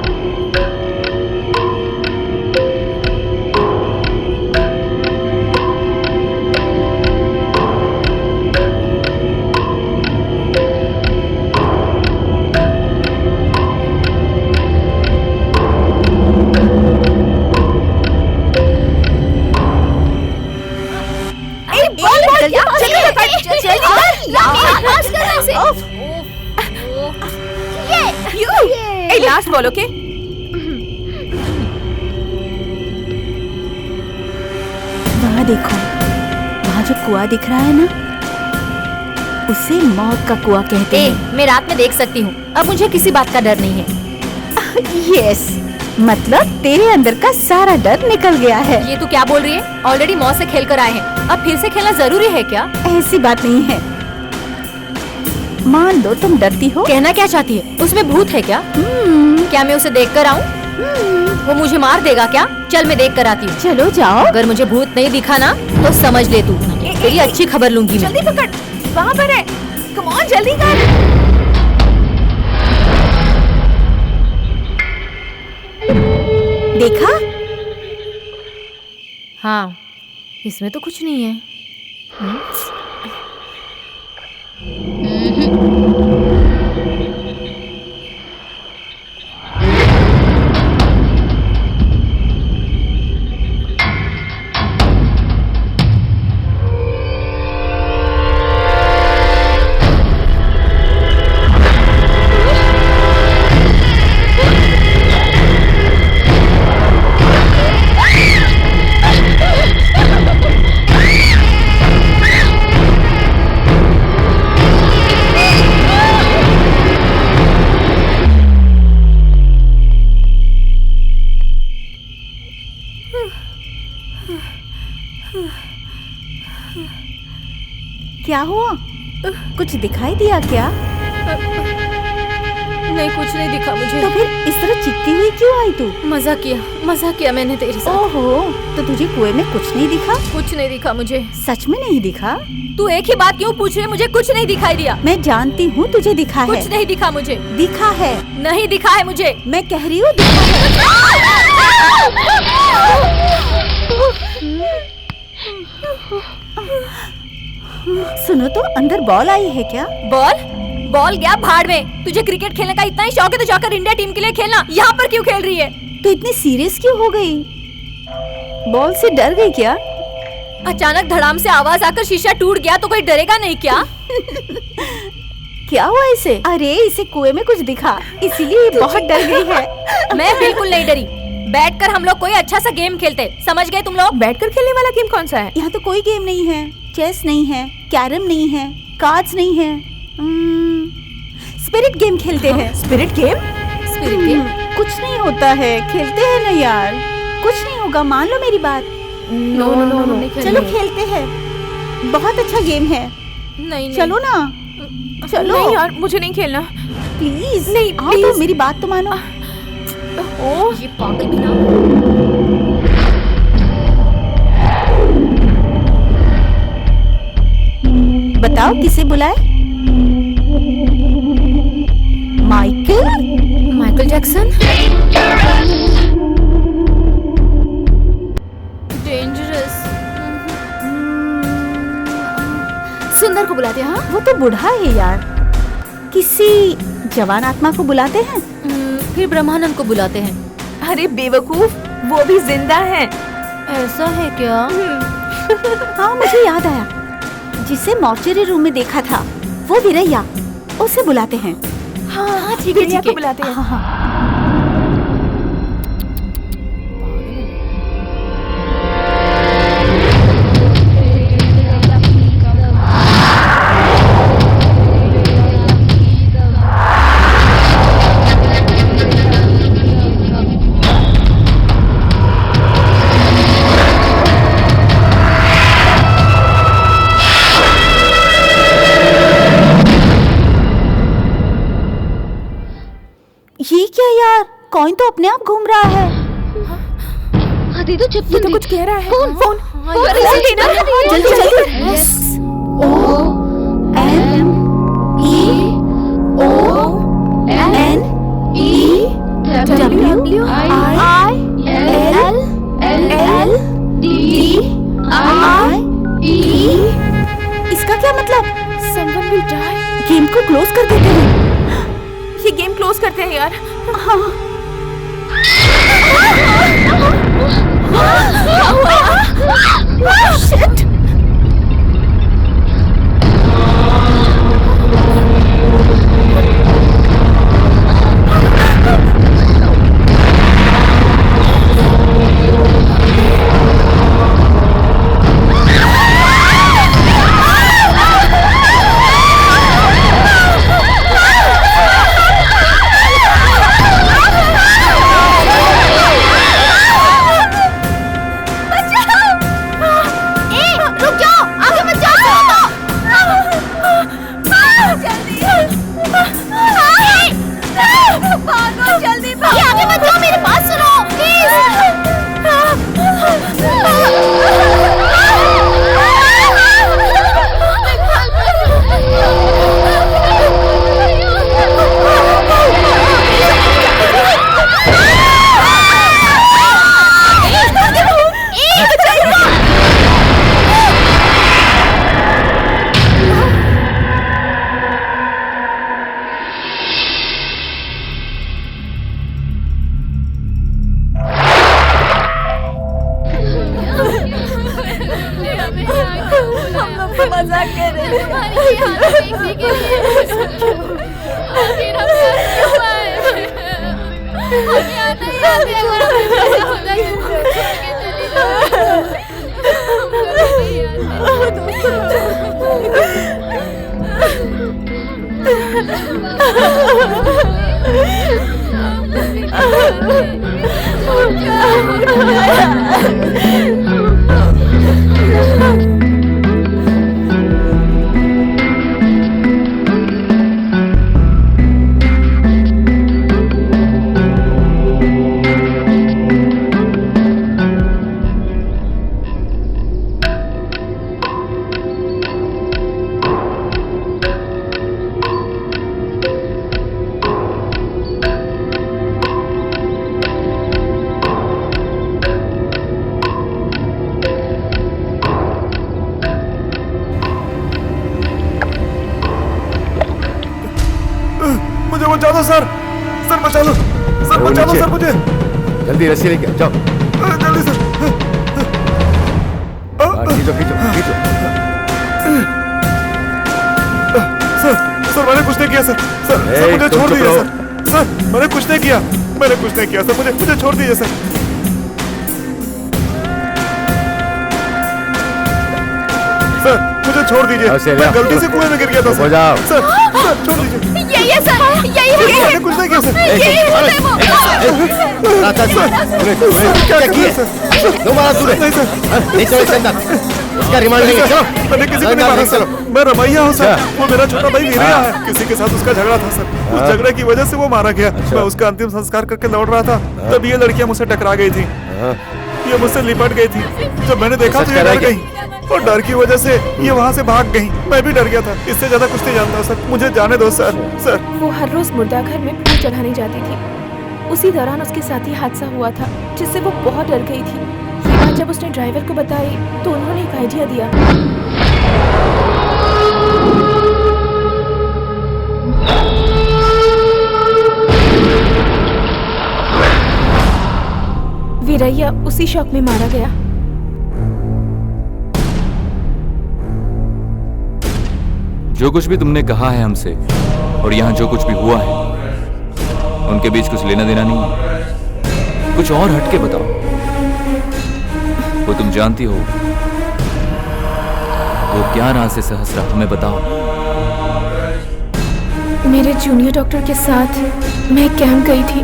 Last ball okay. वहाँ देखो, वहाँ जो कुआं दिख रहा है ना, उसे मौत का कुआं कहते हैं। मैं रात में देख सकती हूँ, अब मुझे किसी बात का डर नहीं है। यस, मतलब तेरे अंदर का सारा डर निकल गया है। ये तू क्या बोल रही है? ऑलरेडी मौत से खेल कर आए हैं, अब फिर से खेलना जरूरी है क्या? ऐसी बात नहीं है। मान लो तुम डरती हो। कहना क्या चाहती है? उसमें भूत है क्या? क्या मैं उसे देख कर आऊँ? वो मुझे मार देगा क्या? चल मैं देख कर आती हूँ। चलो जाओ। अगर मुझे भूत नहीं दिखा ना तो समझ ले तू, तेरी अच्छी खबर लूंगी मैं। जल्दी पकड़, वहाँ पर है। कम ऑन, जल्दी कर। देखा? हाँ, इसमें तो कुछ नहीं है। क्या हुआ? कुछ दिखाई दिया क्या? नहीं, कुछ नहीं दिखा मुझे। तो फिर इस तरह चिकती हुई क्यों आई तू? मजाक किया मैंने तेरे साथ। ओहो, तो तुझे कुएं में कुछ नहीं दिखा? कुछ नहीं दिखा मुझे। सच में नहीं दिखा? तू एक ही बात क्यों पूछ रही है? मुझे कुछ नहीं दिखाई दिया। मैं जानती हूँ तुझे दिखा है। कुछ नहीं दिखा मुझे। दिखा है। नहीं दिखा है मुझे। मैं कह रही हूँ दिखा है। सुनो तो, अंदर बॉल आई है क्या? बॉल गया भाड़ में। तुझे क्रिकेट खेलने का इतना ही शौक है तो जाकर इंडिया टीम के लिए खेलना। यहाँ पर क्यों खेल रही है? तो इतनी सीरियस क्यों हो गई? बॉल से डर गई क्या? अचानक धड़ाम से आवाज आकर शीशा टूट गया तो कोई डरेगा नहीं क्या? क्या हुआ इसे? अरे इसे कुएं में कुछ दिखा, इसीलिए बहुत डर गई है। मैं बिल्कुल नहीं डरी। बैठकर हम लोग कोई अच्छा सा गेम खेलते, समझ गए तुम लोग? बैठकर खेलने वाला गेम कौन सा है? यहाँ तो कोई गेम नहीं है, चेस नहीं है, कैरम नहीं है, कार्ड्स नहीं है। स्पिरिट गेम खेलते हैं। Spirit game? स्पिरिट गेम कुछ नहीं होता है, खेलते हैं ना यार, कुछ नहीं होगा, मान लो मेरी बात। नो नो नो नो, चलो खेलते हैं, बहुत अच्छा गेम है। नहीं चलो ना, चलो। नहीं यार, मुझे नहीं खेलना, प्लीज। नहीं आओ प्लीज। तो मेरी बात तो मानो। ओह ये पागल भी ना। बताओ किसे बुलाए? Michael Jackson? डेंजरस। सुंदर को बुलाते हैं। हाँ वो तो बूढ़ा है यार, किसी जवान आत्मा को बुलाते हैं। फिर ब्रह्मानंद को बुलाते हैं। अरे बेवकूफ, वो भी जिंदा है। ऐसा है क्या? हाँ मुझे याद आया, जिसे मॉर्चरी रूम में देखा था वो वीरैया, उसे बुलाते हैं। हाँ ठीक है, को बुलाते हैं। हाँ। ये क्या यार, कॉइन तो अपने आप घूम रहा है। दे दो चुप। ये तो कुछ कह रहा है। फोन फोन जल्दी जल्दी। इसका क्या मतलब? Someone will die। गेम को क्लोज कर देते हैं। ये गेम क्लोज करते हैं यार। हाँ। Shit! मजाक कर रहे थे। हमारी हालत देखने के लिए आखिर हम यहाँ क्यों आए? हम यहाँ नहीं आते अगर हमें पता होता कि तुम छोड़ के चली जाओ। हम कभी नहीं मुझे बचा दो सर, सर बचा लो, सर बचा लो सर मुझे। जल्दी रस्सी लेके जाओ। जल्दी सर। खींचो खींचो खींचो। सर सर मैंने कुछ नहीं किया सर, सर मुझे छोड़ दीजिए सर, सर मैंने कुछ नहीं किया, मैंने कुछ नहीं किया सर, मुझे छोड़ दीजिए सर। सर मुझे छोड़ दीजिए, मैं गलती से कुएं में गिर गया था हो जाओ। सर सर छोड़ दीजिए। यही है सर, यही है। मैंने कुछ नहीं किया सर। यही है वो। क्या किया सर? दोबारा तूने नहीं सर, नहीं चलो इसके अंदर, उसका रिमांड लेंगे। चलो मैंने किसी को नहीं मारा सर, मैं रमैया हूँ सर। वो मेरा छोटा भाई वीरिया है, किसी के साथ उसका झगड़ा था सर। उस झगड़े की वजह से वो मारा गया। मैं उसका अंतिम संस्कार करके लौट रहा था, तब ये लड़कियां मुझसे टकरा गई थी, ये मुझसे लिपट गई थी। जब मैंने देखा तो ये डर गई और डर की वजह से ये वहाँ से भाग गई। मैं भी डर गया था, इससे ज्यादा कुछ नहीं जानता सर, मुझे जाने दो सर। सर वो हर रोज मुर्दाघर में फूल चढ़ाने जाती थी। उसी दौरान उसके साथ ही हादसा हुआ था, जिससे वो बहुत डर गई थी। ये बात जब उसने ड्राइवर को बताई तो उन्होंने एक आइडिया दिया। वीरैया उसी शौक में मारा गया। जो कुछ भी तुमने कहा है हमसे और यहाँ जो कुछ भी हुआ है, उनके बीच कुछ लेना देना नहीं है। कुछ और हट के बताओ। वो तुम जानती हो वो क्या राज है सहस्रा, हमें बताओ। मेरे जूनियर डॉक्टर के साथ मैं कैंप गई थी।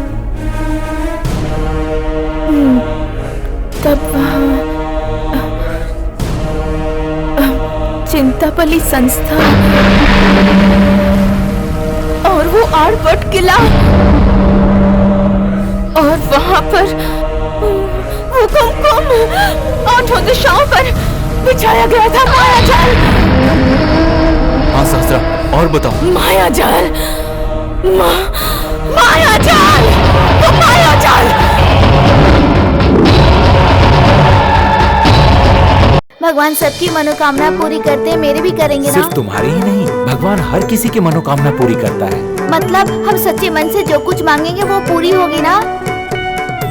तब वहाँ चिंतापल्ली संस्था और वो आरपट किला, और वहाँ पर वो कुमकुम आठों दिशाओं पर बिछाया गया था मायाजाल। हाँ सहस्रा, और बताओ। मायाजाल, मायाजाल, वो मायाजाल। भगवान सबकी मनोकामना पूरी करते हैं, मेरे भी करेंगे ना? सिर्फ तुम्हारी ही नहीं, भगवान हर किसी की मनोकामना पूरी करता है। मतलब हम सच्चे मन से जो कुछ मांगेंगे वो पूरी होगी ना?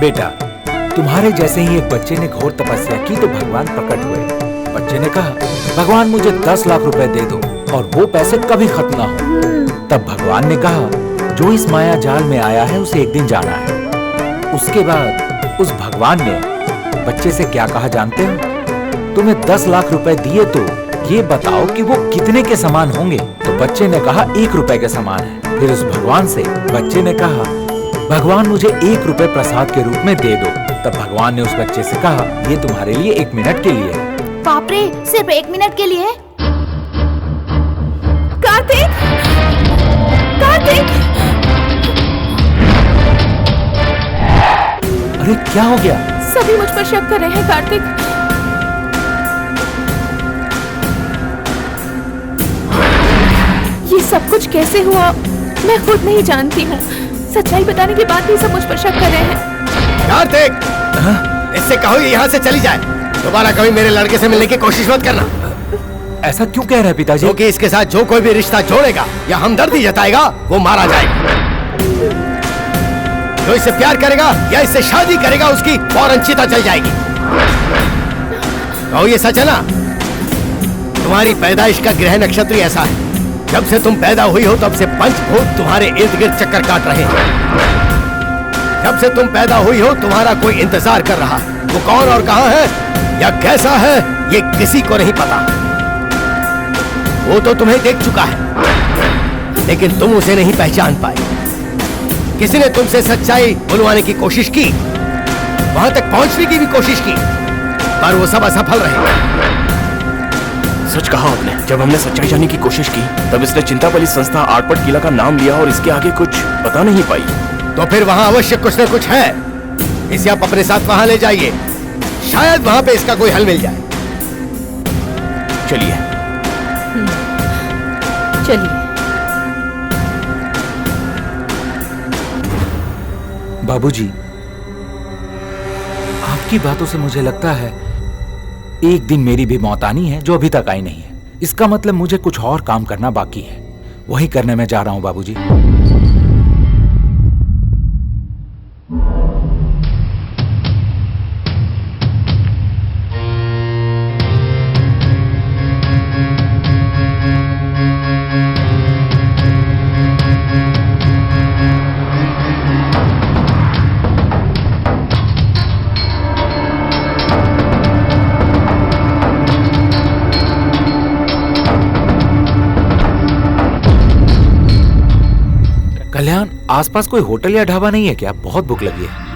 बेटा, तुम्हारे जैसे ही एक बच्चे ने घोर तपस्या की तो भगवान प्रकट हुए। बच्चे ने कहा, भगवान मुझे 10 लाख रुपए दे दो और वो पैसे कभी खत्म ना हो। तब भगवान ने कहा, जो इस माया जाल में आया है उसे एक दिन जाना है। उसके बाद उस भगवान ने बच्चे से क्या कहा जानते हो? तुम्हें 10 लाख रुपए दिए तो ये बताओ कि वो कितने के समान होंगे। तो बच्चे ने कहा 1 रुपए के समान है। फिर उस भगवान से बच्चे ने कहा, भगवान मुझे 1 रुपए प्रसाद के रूप में दे दो। तब भगवान ने उस बच्चे से कहा, ये तुम्हारे लिए 1 मिनट के लिए है। बाप रे, सिर्फ 1 मिनट के लिए? कार्तिक, कार्तिक! अरे क्या हो गया? सभी मुझ पर शक कर रहे हैं कार्तिक। ये सब कुछ कैसे हुआ मैं खुद नहीं जानती हूँ। सच्चाई बताने के बाद भी सब मुझ पर शक कर रहे हैं। कार्तिक, इससे कहो ये यहाँ से चली जाए। दोबारा कभी मेरे लड़के से मिलने की कोशिश मत करना। ऐसा क्यों कह रहे हैं पिताजी? क्योंकि इसके साथ जो कोई भी रिश्ता जोड़ेगा या हमदर्दी जताएगा वो मारा जाएगा। जो इससे प्यार करेगा या इससे शादी करेगा उसकी फौरन चिता चल जाएगी। कहो ये सच है ना? तुम्हारी पैदाइश का ग्रह नक्षत्र ऐसा है, जब से तुम पैदा हुई हो तब से पंचभूत तुम्हारे इर्द गिर्द चक्कर काट रहे हैं। जब से तुम पैदा हुई हो तुम्हारा कोई इंतजार कर रहा है। वो कौन और कहां है या कैसा है ये किसी को नहीं पता। वो तो तुम्हें देख चुका है लेकिन तुम उसे नहीं पहचान पाए। किसी ने तुमसे सच्चाई बुलवाने की कोशिश की, वहां तक पहुंचने की भी कोशिश की, पर वो सब असफल रहे। सच कहा आपने। जब हमने सच्चाई जानने की कोशिश की तब इसने चिंतापल्ली संस्था आरपट किला का नाम लिया और इसके आगे कुछ बता नहीं पाई। तो फिर वहां अवश्य कुछ न कुछ है। इसे आप अपने साथ वहां ले जाइए, शायद वहां पे इसका कोई हल मिल जाए। चलिए। चलिए। बाबूजी, आपकी बातों से मुझे लगता है एक दिन मेरी भी मौत आनी है जो अभी तक आई नहीं है। इसका मतलब मुझे कुछ और काम करना बाकी है, वही करने में जा रहा हूं बाबूजी। आसपास कोई होटल या ढाबा नहीं है क्या? बहुत भूख लगी है।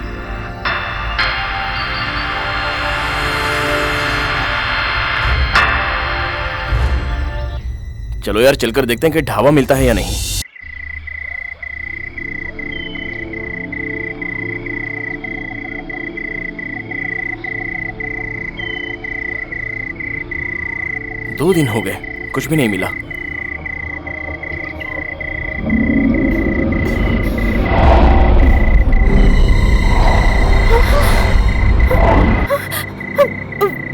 चलो यार चलकर देखते हैं कि ढाबा मिलता है या नहीं। दो दिन हो गए, कुछ भी नहीं मिला।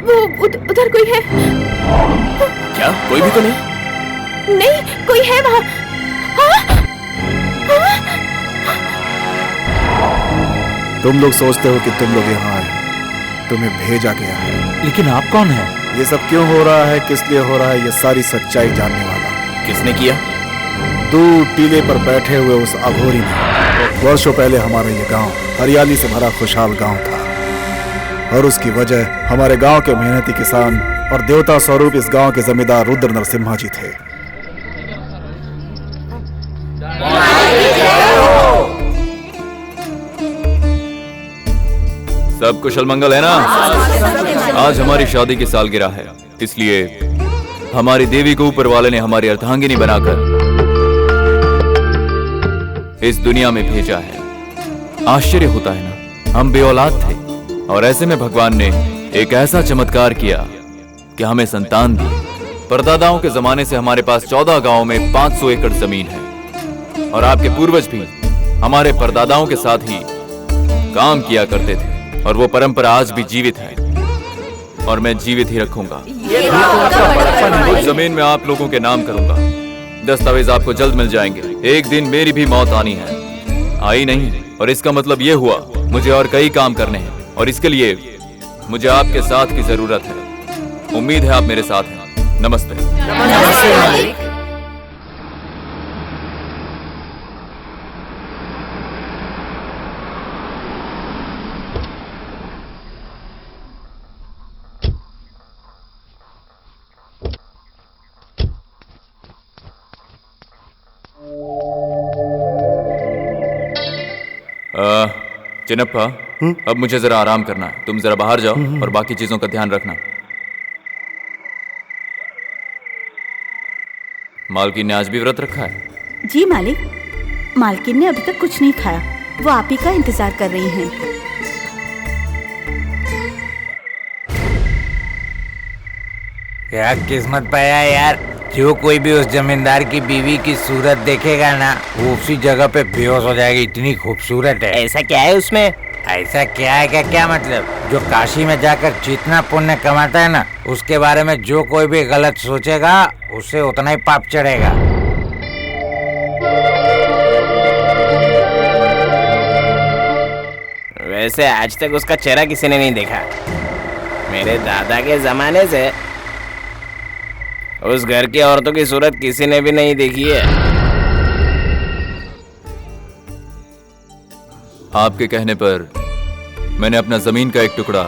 वो उधर कोई है। क्या? कोई भी तो नहीं? नहीं, कोई है वहाँ। तुम लोग सोचते हो कि तुम लोग यहाँ आए, तुम्हें भेजा गया है। लेकिन आप कौन है? ये सब क्यों हो रहा है, किस लिए हो रहा है, ये सारी सच्चाई जानने वाला। किसने किया? दूर टीले पर बैठे हुए उस अघोरी ने। वर्षों पहले हमारा ये गांव हरियाली से भरा खुशहाल गांव था, और उसकी वजह हमारे गांव के मेहनती किसान और देवता स्वरूप इस गांव के जमींदार रुद्र नरसिम्हा जी थे। सब कुशल मंगल है ना? आज हमारी शादी की सालगिरह है, इसलिए हमारी देवी को ऊपर वाले ने हमारी अर्धांगिनी बनाकर इस दुनिया में भेजा है। आश्चर्य होता है ना, हम बेऔलाद थे और ऐसे में भगवान ने एक ऐसा चमत्कार किया कि हमें संतान दी। परदादाओं के जमाने से हमारे पास 14 गांवों में 500 एकड़ जमीन है, और आपके पूर्वज भी हमारे परदादाओं के साथ ही काम किया करते थे, और वो परंपरा आज भी जीवित है और मैं जीवित ही रखूंगा। उस जमीन में आप लोगों के नाम करूंगा। दस्तावेज आपको जल्द मिल जाएंगे। एक दिन मेरी भी मौत आनी है, आई नहीं, और इसका मतलब ये हुआ मुझे और कई काम करने हैं, और इसके लिए मुझे आपके साथ की जरूरत है। उम्मीद है आप मेरे साथ हैं। नमस्ते। चिन्नप्पा, अब मुझे जरा आराम करना है। तुम जरा बाहर जाओ और बाकी चीजों का ध्यान रखना। मालकिन ने आज भी व्रत रखा है? जी मालिक, मालकिन ने अभी तक कुछ नहीं खाया। वो आप ही का इंतजार कर रही हैं। क्या किस्मत पाया यार। जो कोई भी उस जमींदार की बीवी की सूरत देखेगा ना, वो उसी जगह पे बेहोश हो जाएगी। इतनी खूबसूरत है। ऐसा क्या है उसमें? ऐसा क्या है? क्या मतलब? जो काशी में जाकर जितना पुण्य कमाता है ना, उसके बारे में जो कोई भी गलत सोचेगा उसे उतना ही पाप चढ़ेगा। वैसे आज तक उसका चेहरा किसी ने नहीं देखा। मेरे दादा के जमाने से उस घर की औरतों की सूरत किसी ने भी नहीं देखी है। आपके कहने पर मैंने अपना जमीन का एक टुकड़ा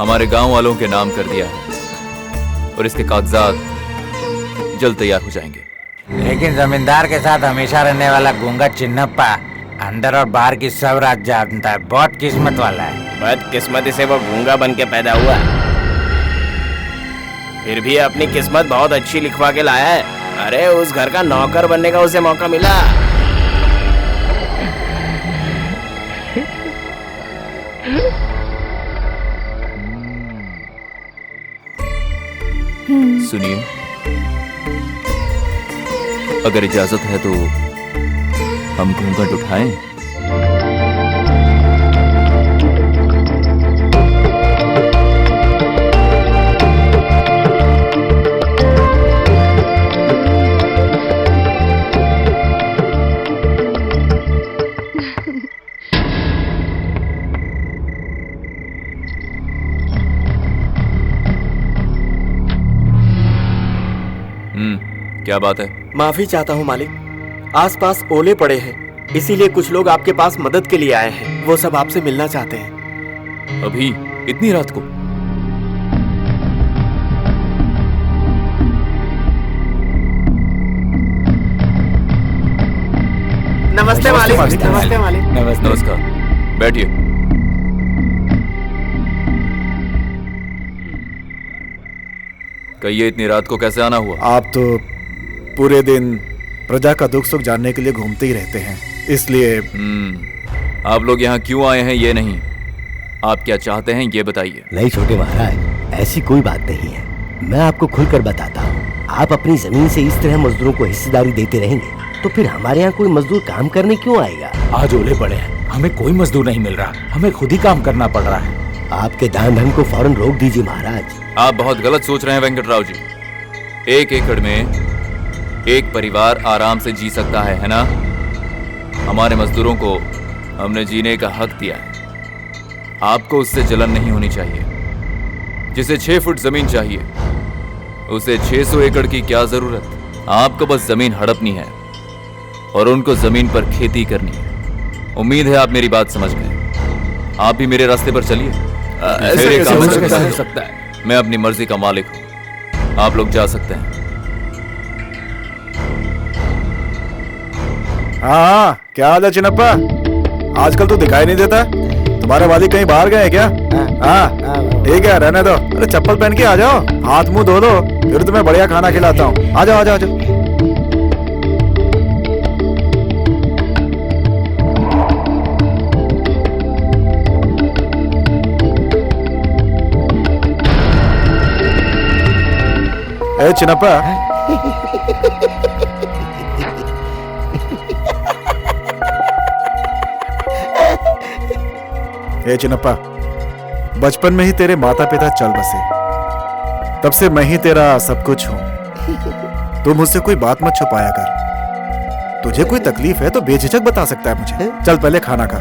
हमारे गांव वालों के नाम कर दिया है, और इसके कागजात जल्द तैयार हो जाएंगे। लेकिन जमींदार के साथ हमेशा रहने वाला गूंगा चिन्नप्पा अंदर और बाहर की सब राज जानता है। बहुत किस्मत वाला है। बदकिस्मती से वो गूंगा बन के पैदा हुआ, फिर भी अपनी किस्मत बहुत अच्छी लिखवा के लाया है। अरे उस घर का नौकर बनने का उसे मौका मिला। सुनिए, अगर इजाजत है तो हम घूंघट उठाएं? क्या बात है? माफी चाहता हूँ मालिक, आसपास ओले पड़े हैं, इसीलिए कुछ लोग आपके पास मदद के लिए आए हैं। वो सब आपसे मिलना चाहते हैं। अभी इतनी रात को? नमस्ते मालिक। नमस्ते मालिक। नमस्कार, बैठिए। कहिए, इतनी रात को कैसे आना हुआ? आप तो पूरे दिन प्रजा का दुख सुख जानने के लिए घूमते ही रहते हैं, इसलिए आप लोग यहाँ क्यों आए हैं ये नहीं, आप क्या चाहते हैं ये बताइए। नहीं छोटे महाराज, ऐसी कोई बात नहीं है, मैं आपको खुलकर बताता हूँ। आप अपनी जमीन से इस तरह मजदूरों को हिस्सेदारी देते रहेंगे तो फिर हमारे यहाँ कोई मजदूर काम करने क्यों आएगा? आज ओले पड़े हैं, हमें कोई मजदूर नहीं मिल रहा, हमें खुद ही काम करना पड़ रहा है। आपके दान धन को फौरन रोक दीजिए महाराज। आप बहुत गलत सोच रहे हैं वेंकटराव जी। 1 एकड़ में एक परिवार आराम से जी सकता है ना? हमारे मजदूरों को हमने जीने का हक दिया है। आपको उससे जलन नहीं होनी चाहिए। जिसे 6 फुट जमीन चाहिए उसे 600 एकड़ की क्या जरूरत? आपको बस जमीन हड़पनी है और उनको जमीन पर खेती करनी है। उम्मीद है आप मेरी बात समझ गए। आप भी मेरे रास्ते पर चलिए। ऐसे कैसे हो सकता है? मैं अपनी मर्जी का मालिक हूं, आप लोग जा सकते हैं। हाँ, क्या हाल है चिनप्पा? आजकल तो दिखाई नहीं देता। तुम्हारे वाली कहीं बाहर गए क्या? हाँ, ठीक है, रहने दो। अरे चप्पल पहन के आ जाओ, हाथ मुंह धो लो, फिर तुम्हें बढ़िया खाना खिलाता हूँ। आ जाओ, आ जाओ, आ जाओ। ए चिनप्पा, ए चिनप्पा, बचपन में ही तेरे माता पिता चल बसे, तब से मैं ही तेरा सब कुछ हूं। तू मुझसे कोई बात मत छुपाया कर। तुझे कोई तकलीफ है तो बेझिझक बता सकता है मुझे। चल पहले खाना खा।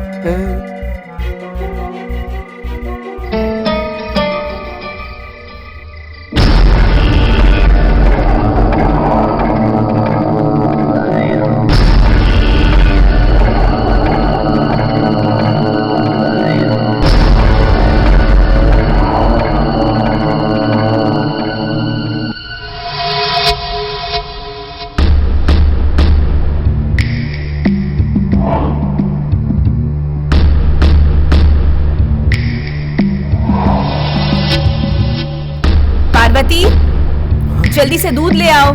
पार्वती, जल्दी से दूध ले आओ।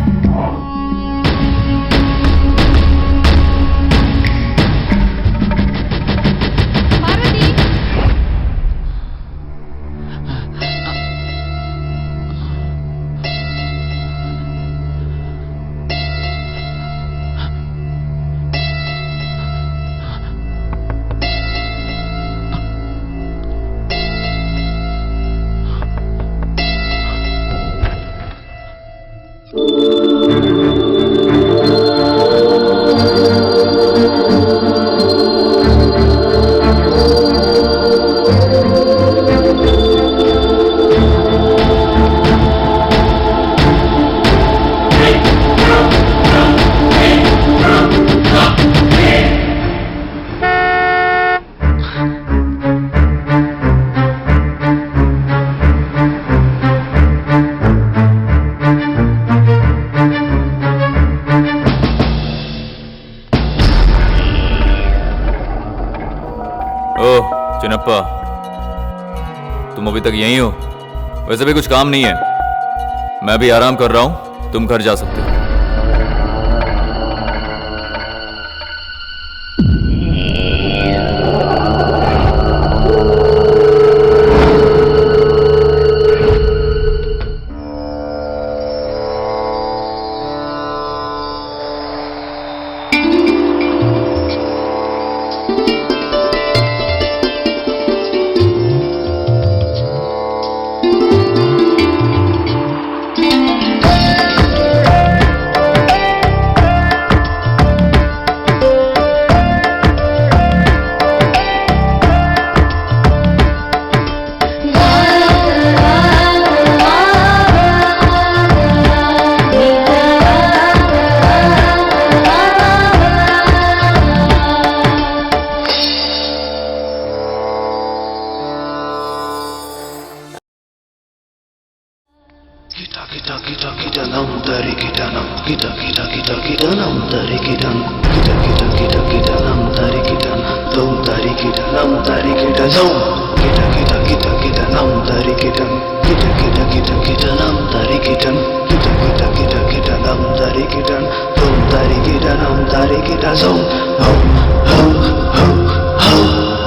चिनप्पा, तुम अभी तक यहीं हो? वैसे भी कुछ काम नहीं है, मैं भी आराम कर रहा हूं, तुम घर जा सकते हो। kita kita kita nam dari kita nam kita kita kita kita nam dari kita kita kita kita kita nam tari kita dom tari kita nam tari kita dom kita kita kita kita nam tari kita kita kita kita kita nam tari kita kita kita kita kita nam tari kita dom tari kita nam tari kita dom ho ho ho ho ho ho ho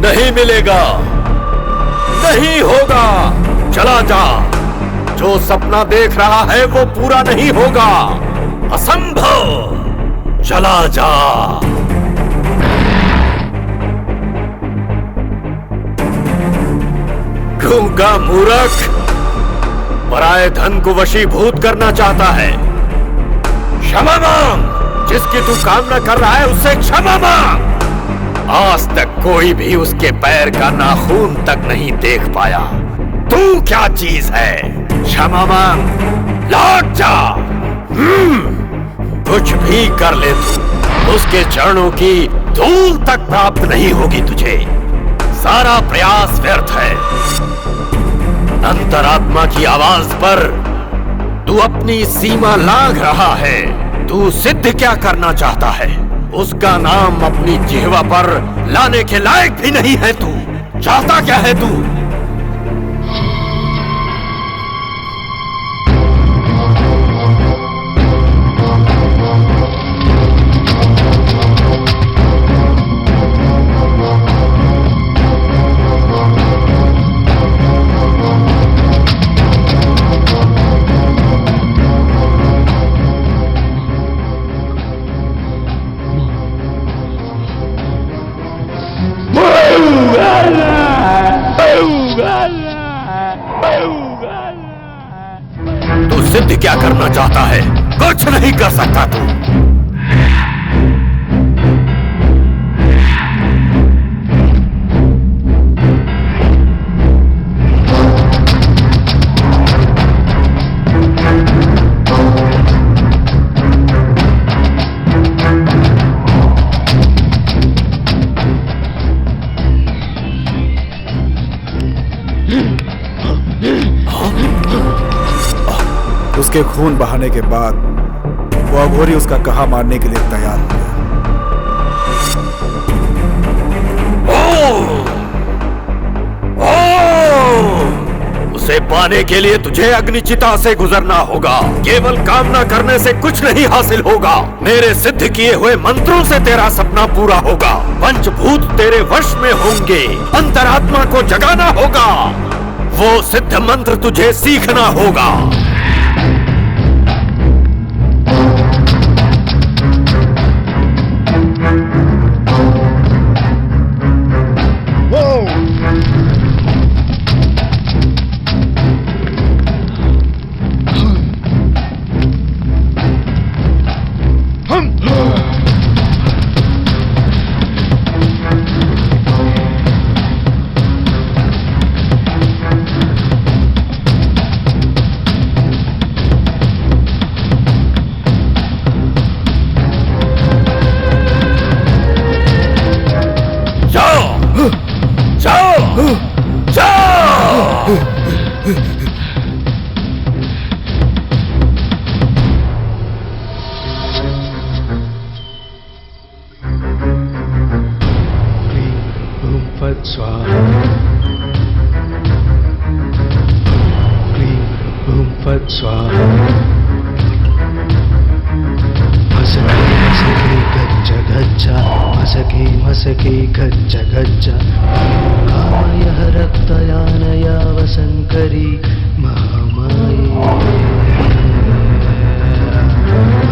नहीं मिलेगा, नहीं होगा। चला जा। जो सपना देख रहा है वो पूरा नहीं होगा। असंभव। चला जा। गूंगा मूर्ख पराये धन को वशीभूत करना चाहता है। क्षमा मांग। जिसकी तू कामना कर रहा है उससे क्षमा मांग। आज तक कोई भी उसके पैर का नाखून तक नहीं देख पाया। तू क्या चीज है? क्षमा मांग, लौट जा। कुछ भी कर ले तू, उसके चरणों की धूल तक प्राप्त नहीं होगी तुझे। सारा प्रयास व्यर्थ है। अंतरात्मा की आवाज पर तू अपनी सीमा लांघ रहा है। तू सिद्ध क्या करना चाहता है? उसका नाम अपनी जिह्वा पर लाने के लायक भी नहीं है तू। चाहता क्या है तू? तू सिद्ध क्या करना चाहता है? कुछ नहीं कर सकता तू। उसके खून बहाने के बाद वो अघोरी उसका कहा मारने के लिए तैयार हो गया। उसे पाने के लिए तुझे अग्निचिता से गुजरना होगा। केवल कामना करने से कुछ नहीं हासिल होगा। मेरे सिद्ध किए हुए मंत्रों से तेरा सपना पूरा होगा। पंचभूत तेरे वश में होंगे। अंतरात्मा को जगाना होगा। वो सिद्ध मंत्र तुझे सीखना होगा। स्वाहा क्लीं हुं फट् स्वाहा मसके मसके गच्छ गच्छ मसके मसके गच्छ गच्छ कामयः रक्तयानया वसङ्करी महामाये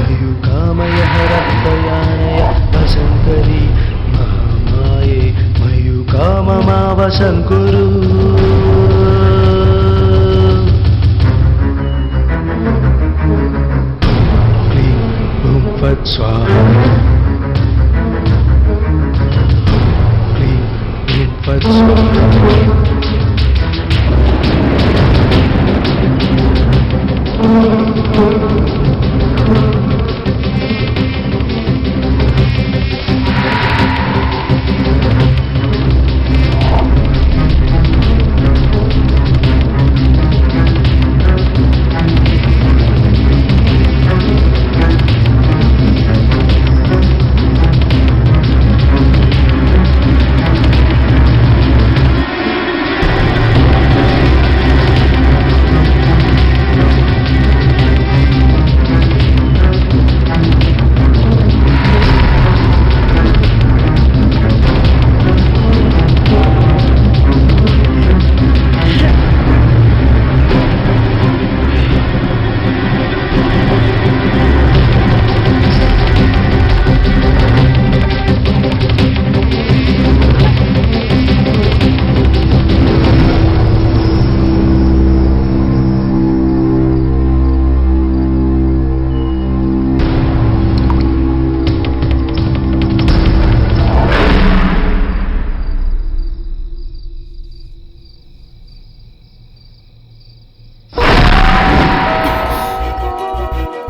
मयुकामयः रक्तयानया वसङ्करी महामाये मयुकाममावसङ्कुरु क्लीं हुं फट् स्वाहा क्लीं हुं फट् स्वाहा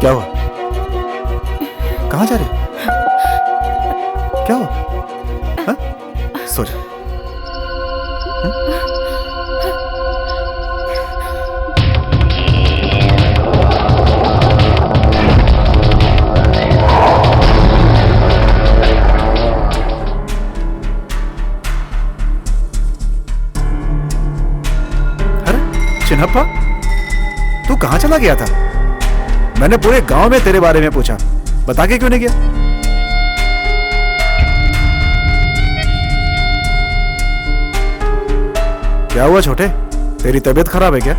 क्या हुआ? कहाँ जा रहे हो? क्या हुआ? हाँ? सो जा। अरे चिन्हप्पा, तू कहाँ चला गया था? मैंने पूरे गांव में तेरे बारे में पूछा, बता के क्यों नहीं गया? क्या हुआ छोटे, तेरी तबीयत खराब है क्या?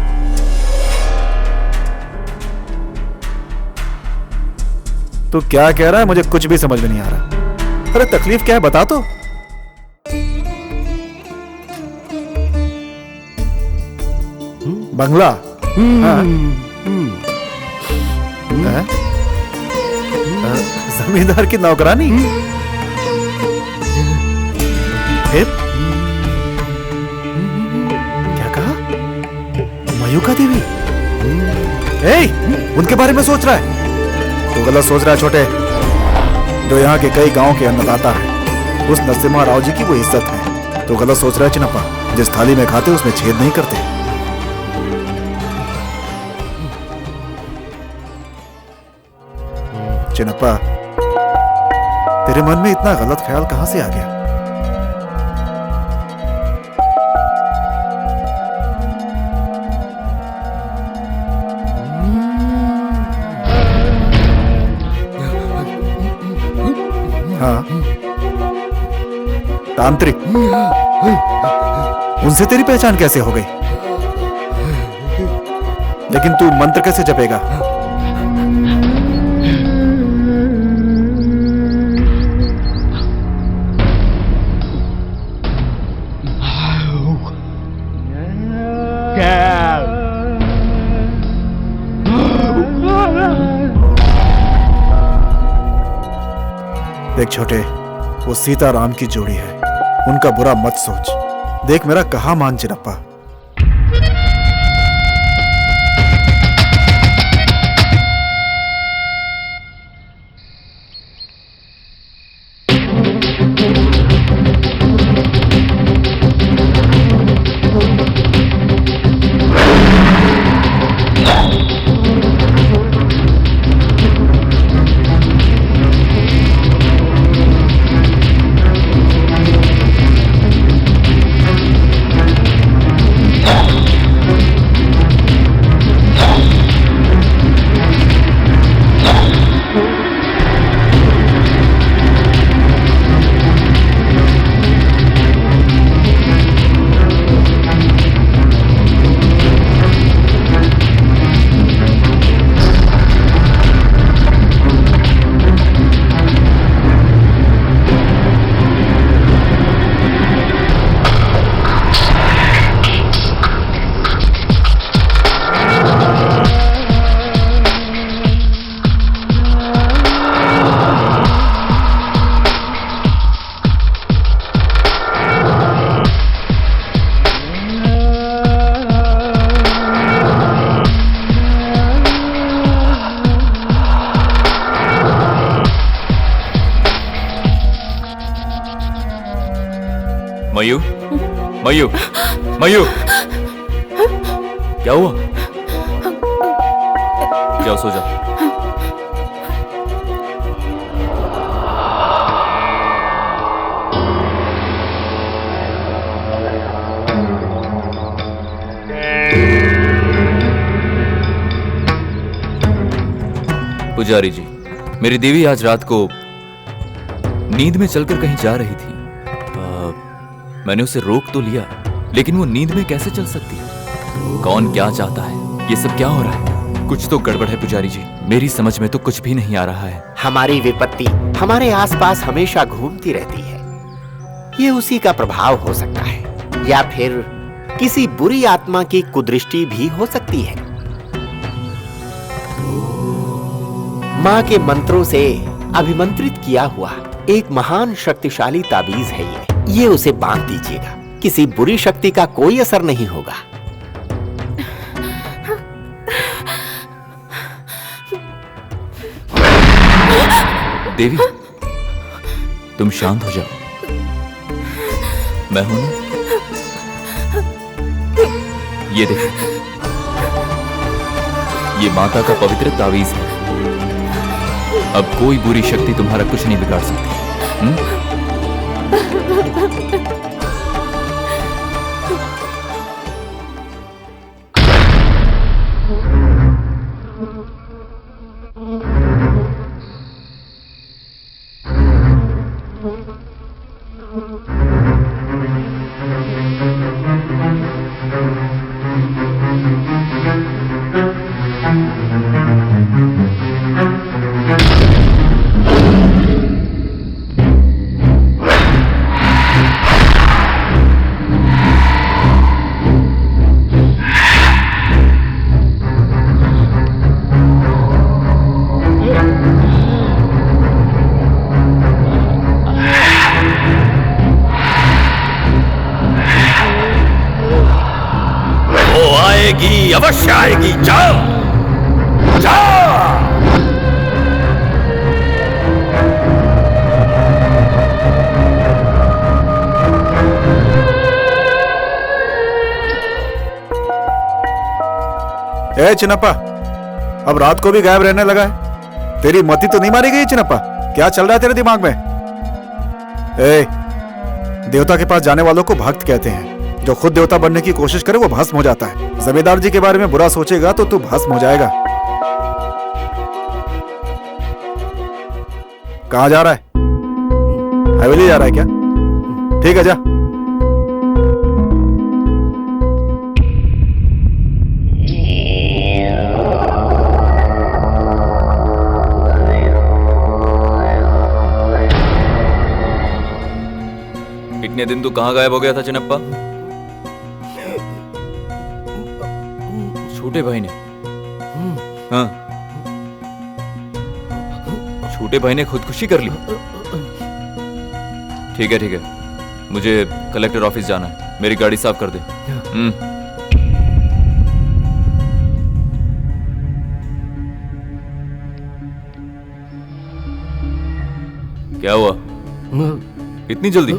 तू क्या कह रहा है, मुझे कुछ भी समझ में नहीं आ रहा। अरे तकलीफ क्या है बता तो। बंगला? जमींदार की नौकरानी? क्या कहा? मयूका देवी? उनके बारे में सोच रहा है? तो गलत सोच रहा है छोटे। जो यहाँ के कई गांव के अन्नदाता है, उस नरसिम्हा राव जी की वो इज्जत है। तो गलत सोच रहा है चिन्नप्पा। जिस थाली में खाते उसमें छेद नहीं करते। चिन्नप्पा, तेरे मन में इतना गलत ख्याल कहां से आ गया? हाँ, तांत्रिक। उनसे तेरी पहचान कैसे हो गई? लेकिन तू मंत्र कैसे जपेगा? देख छोटे, वो सीताराम की जोड़ी है, उनका बुरा मत सोच। देख मेरा कहा मान चिन्नप्पा। मयू, मयू, मयू, क्या हुआ? जाओ सो जाओ। पुजारी जी, मेरी देवी आज रात को नींद में चलकर कहीं जा रही थी। मैंने उसे रोक तो लिया, लेकिन वो नींद में कैसे चल सकती है? कौन क्या चाहता है? ये सब क्या हो रहा है? कुछ तो गड़बड़ है पुजारी जी, मेरी समझ में तो कुछ भी नहीं आ रहा है। हमारी विपत्ति हमारे आसपास हमेशा घूमती रहती है। ये उसी का प्रभाव हो सकता है, या फिर किसी बुरी आत्मा की कुदृष्टि भी हो सकती है। माँ के मंत्रों से अभिमंत्रित किया हुआ एक महान शक्तिशाली ताबीज है ये उसे बांध दीजिएगा। किसी बुरी शक्ति का कोई असर नहीं होगा। देवी, तुम शांत हो जाओ, मैं हूं ना। ये देखो, ये माता का पवित्र तावीज है। अब कोई बुरी शक्ति तुम्हारा कुछ नहीं बिगाड़ सकती। अवश्य आएगी। जाओ जाओ। ए चिनप्पा, अब रात को भी गायब रहने लगा है। तेरी मति तो नहीं मारी गई चिनप्पा? क्या चल रहा है तेरे दिमाग में? ए, देवता के पास जाने वालों को भक्त कहते हैं। जो खुद देवता बनने की कोशिश करे वो भस्म हो जाता है। जमींदार जी के बारे में बुरा सोचेगा तो तू भस्म हो जाएगा। कहाँ जा रहा है? हवेली जा रहा है क्या? ठीक है, जा। इतने दिन तू कहाँ गायब हो गया था चिनप्पा? छोटे भाई ने हाँ, छोटे भाई ने खुदकुशी कर ली। ठीक है ठीक है, मुझे कलेक्टर ऑफिस जाना है। मेरी गाड़ी साफ कर दे। क्या हुआ इतनी जल्दी?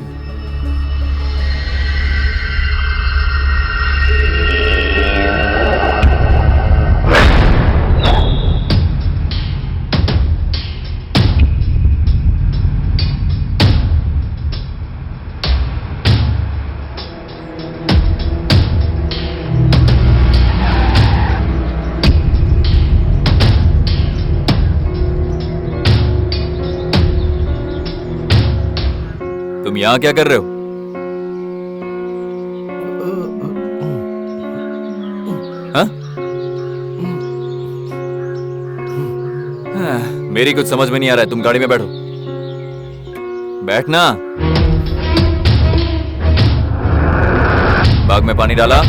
तुम यहां क्या कर रहे हो? हाँ? मेरी कुछ समझ में नहीं आ रहा है। तुम गाड़ी में बैठो। बैठना। बाग में पानी डाला?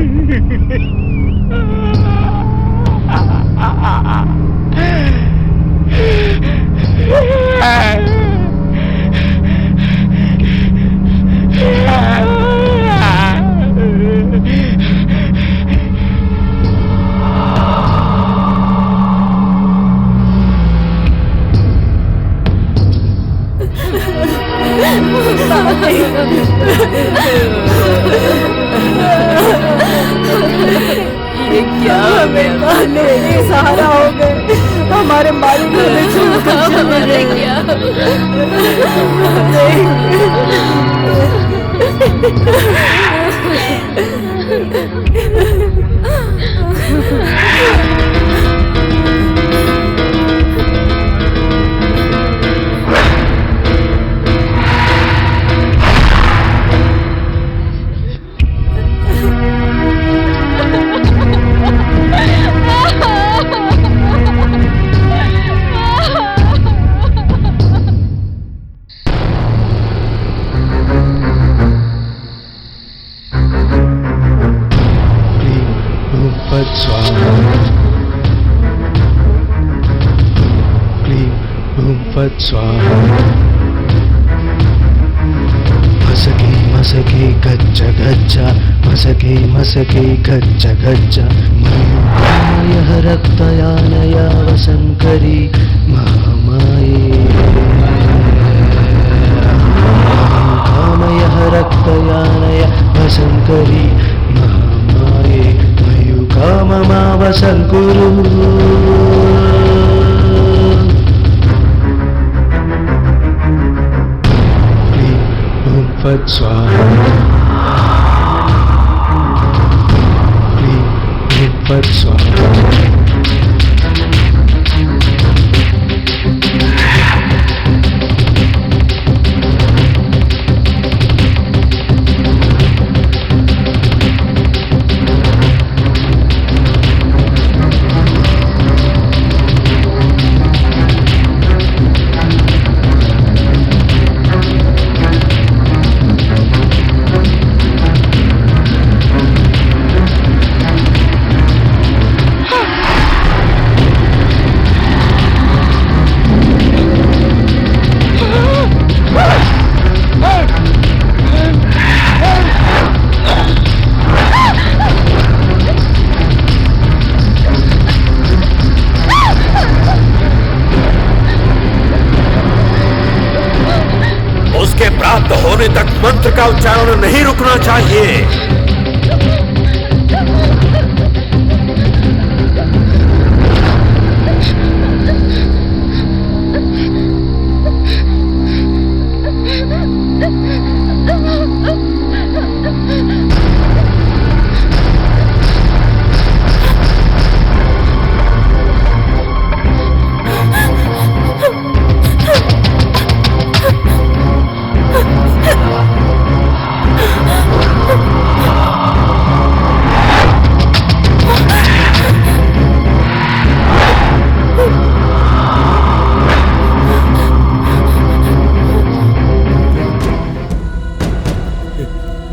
ये क्या हमें काले सहारा हो गए, हमारे मालिक हमें छोड़कर चले गए। स्वाहा क्लीं हुं फट् स्वाहा मसके मसके गच्छ गच्छ मसके मसके गच्छ गच्छ मयूखामयः रक्तयानय वसङ्करी महामाये मयूखामयः रक्तयानय वसङ्करी महामाये मयूखाममावसङ्कुरु फट् स्वाहा क्लीं हुं फट् स्वाहा उसके प्राप्त होने तक मंत्र का उच्चारण नहीं रुकना चाहिए।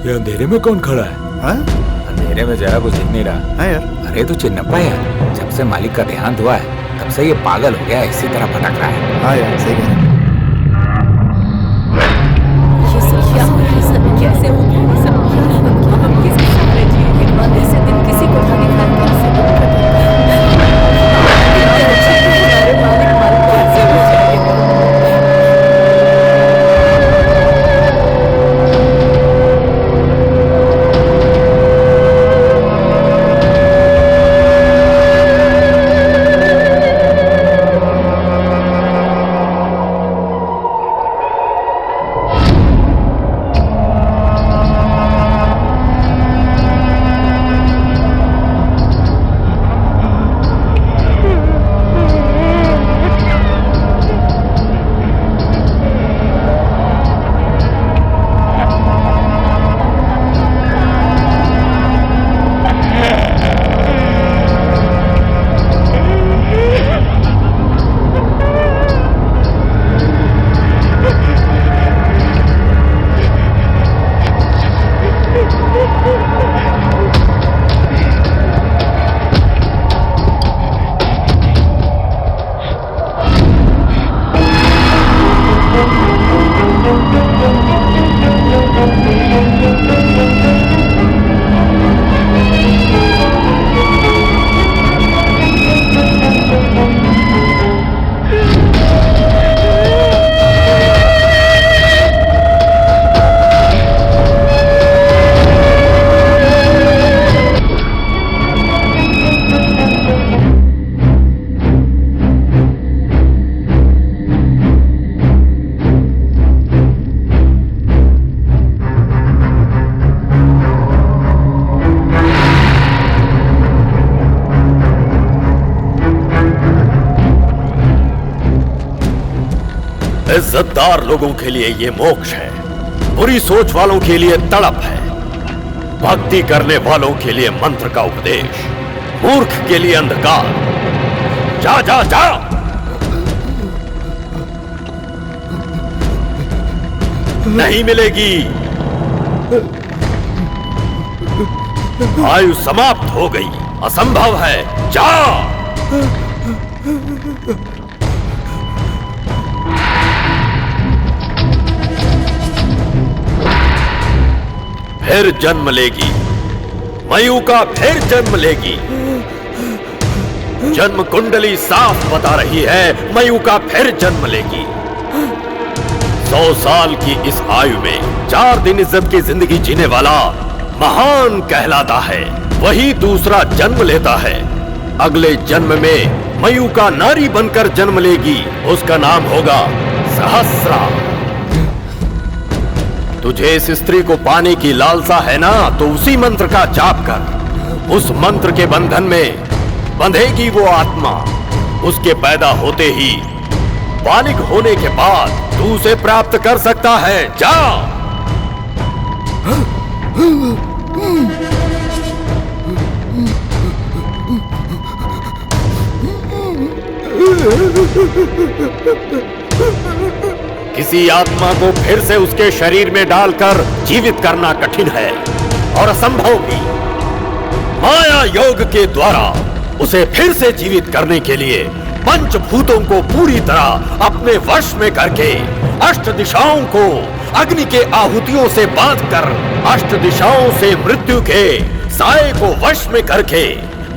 ये अंधेरे में कौन खड़ा है? हाँ? अंधेरे में जरा कुछ दिख नहीं रहा। हाँ यार। अरे तो चिन्नप्पा है, जब से मालिक का देहांत हुआ है तब से ये पागल हो गया, इसी तरह भटक रहा है। हाँ यार सही कह रहे हैं। ये सब क्या हो रहा है? सब कैसे हो गया? ये सब हम किसके साथ रह जिए? मंदिर से दिन किसी को खाने खाने कैसे इज्जतदार लोगों के लिए ये मोक्ष है, बुरी सोच वालों के लिए तड़प है, भक्ति करने वालों के लिए मंत्र का उपदेश, मूर्ख के लिए अंधकार। जा जा जा। नहीं मिलेगी। आयु समाप्त हो गई, असंभव है। जा। फिर जन्म लेगी, मयूका फिर जन्म लेगी। जन्म कुंडली साफ बता रही है, मयूका फिर जन्म लेगी। 100 साल की इस आयु में 4 दिन इज्जत की जिंदगी जीने वाला महान कहलाता है, वही दूसरा जन्म लेता है। अगले जन्म में मयूका नारी बनकर जन्म लेगी, उसका नाम होगा सहस्रा। तुझे इस स्त्री को पाने की लालसा है ना, तो उसी मंत्र का जाप कर। उस मंत्र के बंधन में बंधेगी वो आत्मा। उसके पैदा होते ही बालिग होने के बाद तू उसे प्राप्त कर सकता है। जा। किसी आत्मा को फिर से उसके शरीर में डालकर जीवित करना कठिन है और असंभव भी। माया योग के द्वारा उसे फिर से जीवित करने के लिए पंचभूतों को पूरी तरह अपने वश में करके अष्ट दिशाओं को अग्नि के आहुतियों से बांधकर अष्ट दिशाओं से मृत्यु के साये को वश में करके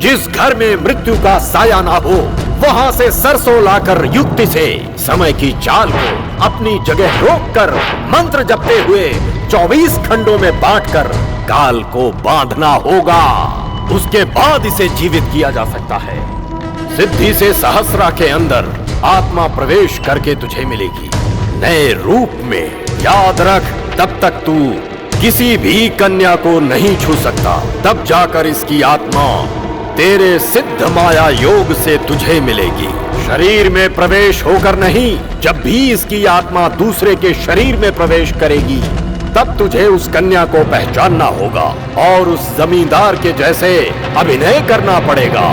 जिस घर में मृत्यु का साया ना हो वहां से सरसों लाकर युक्ति से समय की चाल को अपनी जगह रोककर मंत्र जपते हुए 24 खंडों में बांटकर काल को बांधना होगा। उसके बाद इसे जीवित किया जा सकता है। सिद्धि से सहस्रा के अंदर आत्मा प्रवेश करके तुझे मिलेगी नए रूप में। याद रख, तब तक तू किसी भी कन्या को नहीं छू सकता। तब जाकर इसकी आत्मा तेरे सिद्ध माया योग से तुझे मिलेगी। शरीर में प्रवेश होकर नहीं, जब भी इसकी आत्मा दूसरे के शरीर में प्रवेश करेगी तब तुझे उस कन्या को पहचानना होगा और उस जमींदार के जैसे अभिनय करना पड़ेगा।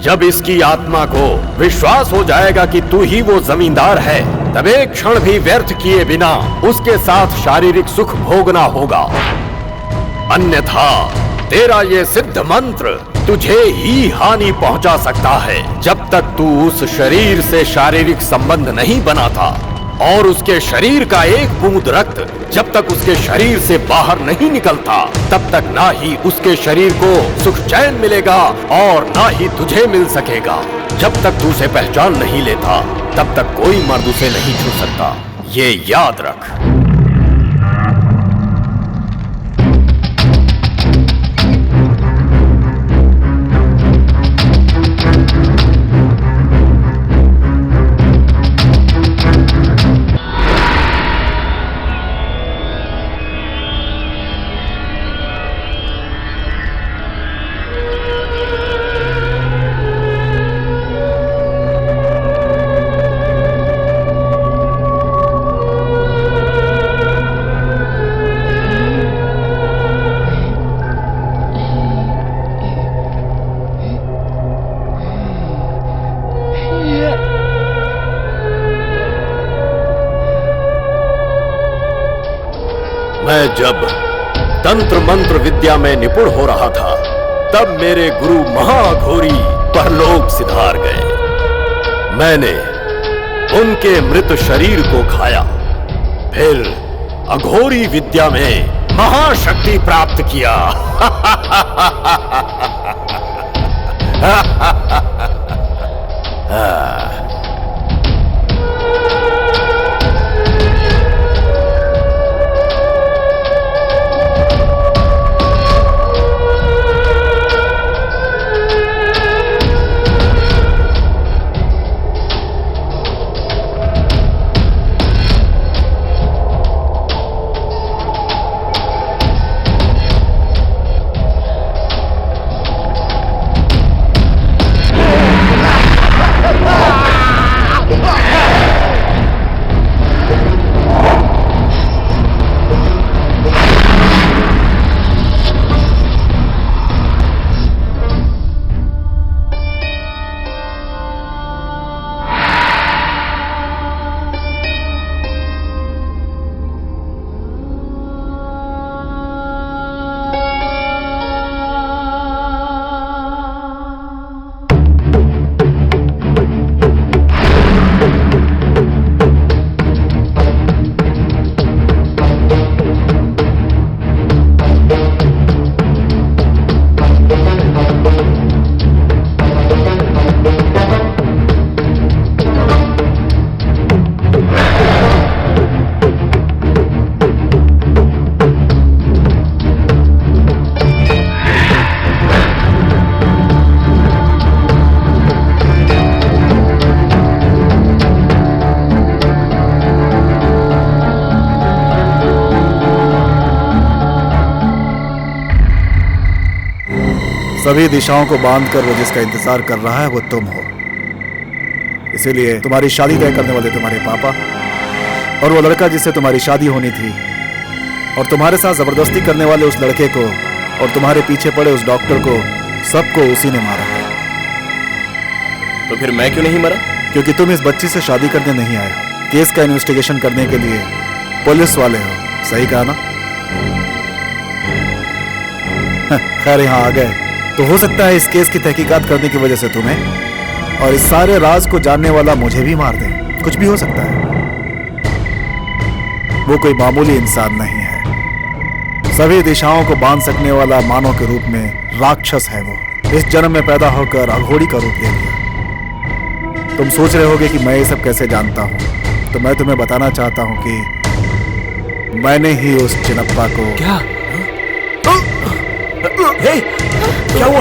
जब इसकी आत्मा को विश्वास हो जाएगा कि तू ही वो जमींदार है, तब एक क्षण भी व्यर्थ किए बिना उसके साथ शारीरिक सुख भोगना होगा। अन्यथा तेरा ये सिद्ध मंत्र तुझे ही हानि पहुंचा सकता है। जब तक तू उस शरीर से शारीरिक संबंध नहीं बनाता और उसके शरीर का एक बूंद रक्त जब तक उसके शरीर से बाहर नहीं निकलता, तब तक ना ही उसके शरीर को सुख चैन मिलेगा और ना ही तुझे मिल सकेगा। जब तक तू उसे पहचान नहीं लेता, तब तक कोई मर्द उसे नहीं छू सकता। ये याद रख। मैं जब तंत्र मंत्र विद्या में निपुण हो रहा था, तब मेरे गुरु महाघोरी परलोक सिधार गए। मैंने उनके मृत शरीर को खाया, फिर अघोरी विद्या में महाशक्ति प्राप्त किया। सभी दिशाओं को बांधकर वो जिसका इंतजार कर रहा है वो तुम हो। इसीलिए तुम्हारी शादी तय करने वाले तुम्हारे पापा और वो लड़का जिससे तुम्हारी शादी होनी थी और तुम्हारे साथ जबरदस्ती करने वाले उस लड़के को और तुम्हारे पीछे पड़े उस डॉक्टर को, सबको उसी ने मारा है। तो फिर मैं क्यों नहीं मरा? क्योंकि तुम इस बच्ची से शादी करने नहीं आए हो, केस का इन्वेस्टिगेशन करने के लिए पुलिस वाले हो। सही कहा ना? खैर यहाँ आ गए तो हो सकता है इस केस की तहकीकात करने की वजह से तुम्हें और इस सारे राज को जानने वाला मुझे भी मार दे। कुछ भी हो सकता है। वो कोई मामूली इंसान नहीं है, सभी दिशाओं को बांध सकने वाला मानव के रूप में राक्षस है वो। इस जन्म में पैदा होकर अघोरी का रूप ले लिया। तुम सोच रहे होगे कि मैं ये सब कैसे जानता हूँ, तो मैं तुम्हें बताना चाहता हूँ कि मैंने ही उस चिनप्पा को। क्या? हे, क्या हुआ?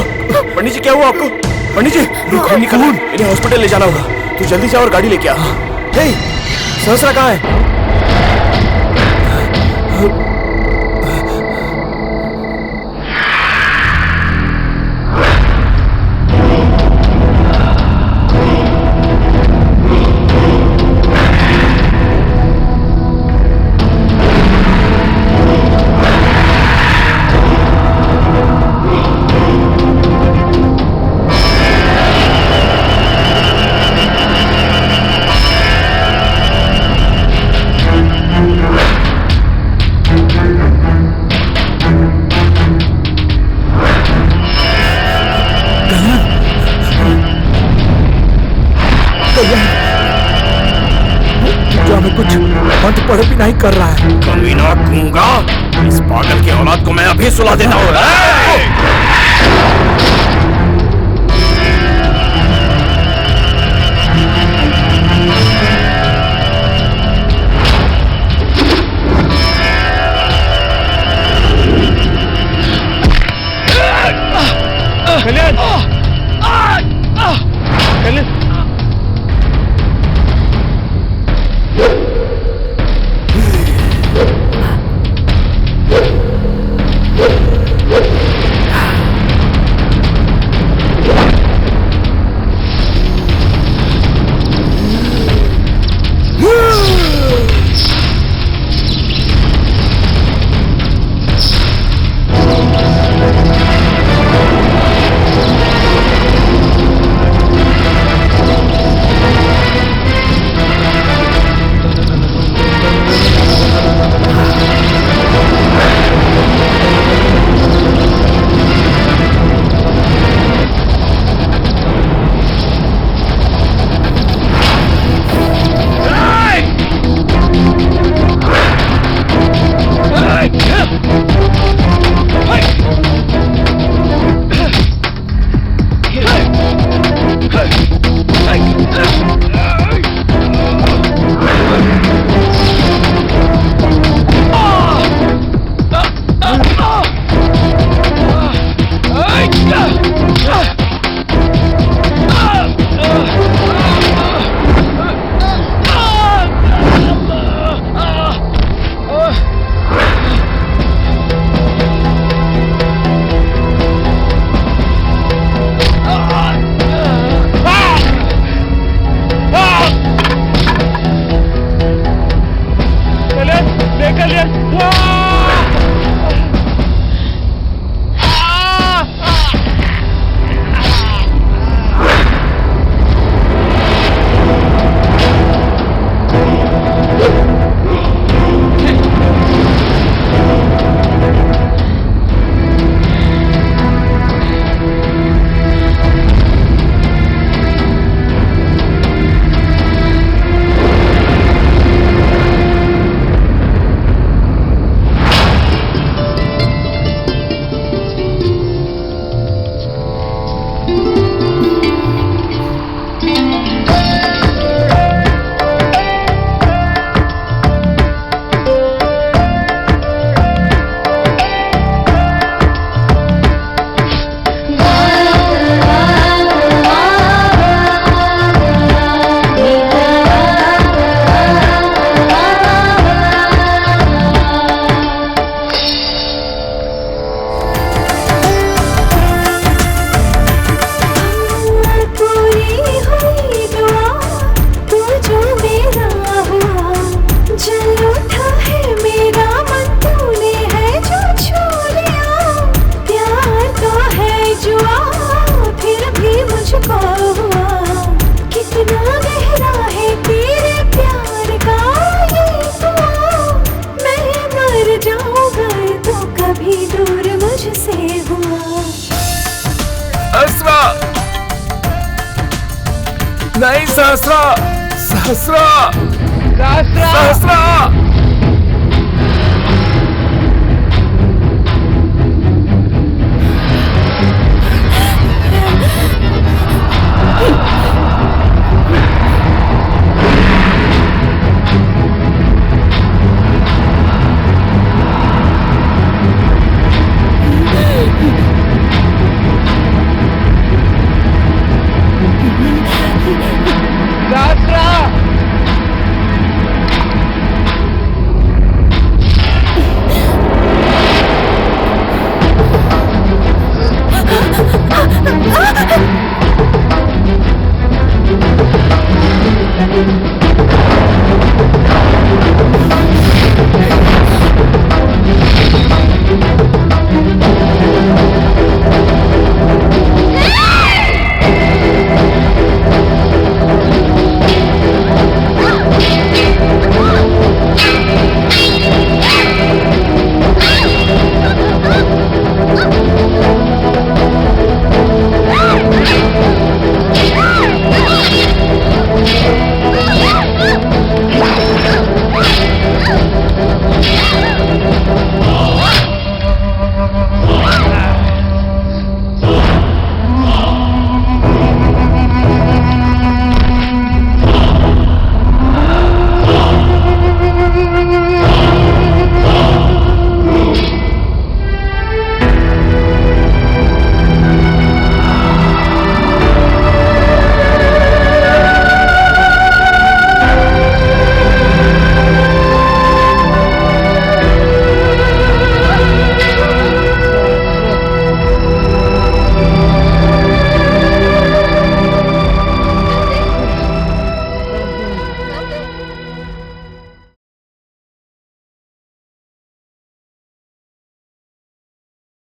पंडित जी क्या हुआ आपको? पंडित जी खून निकला, इन्हें हॉस्पिटल ले जाना होगा। तू जल्दी जा और गाड़ी लेके आ। हे, सहस्रा कहाँ है? पढ़ भी नहीं कर रहा है। कमीना गूंगा, इस पागल की औलाद को मैं अभी सुला देता हूँ। सहस्रा सहस्रा सहस्रा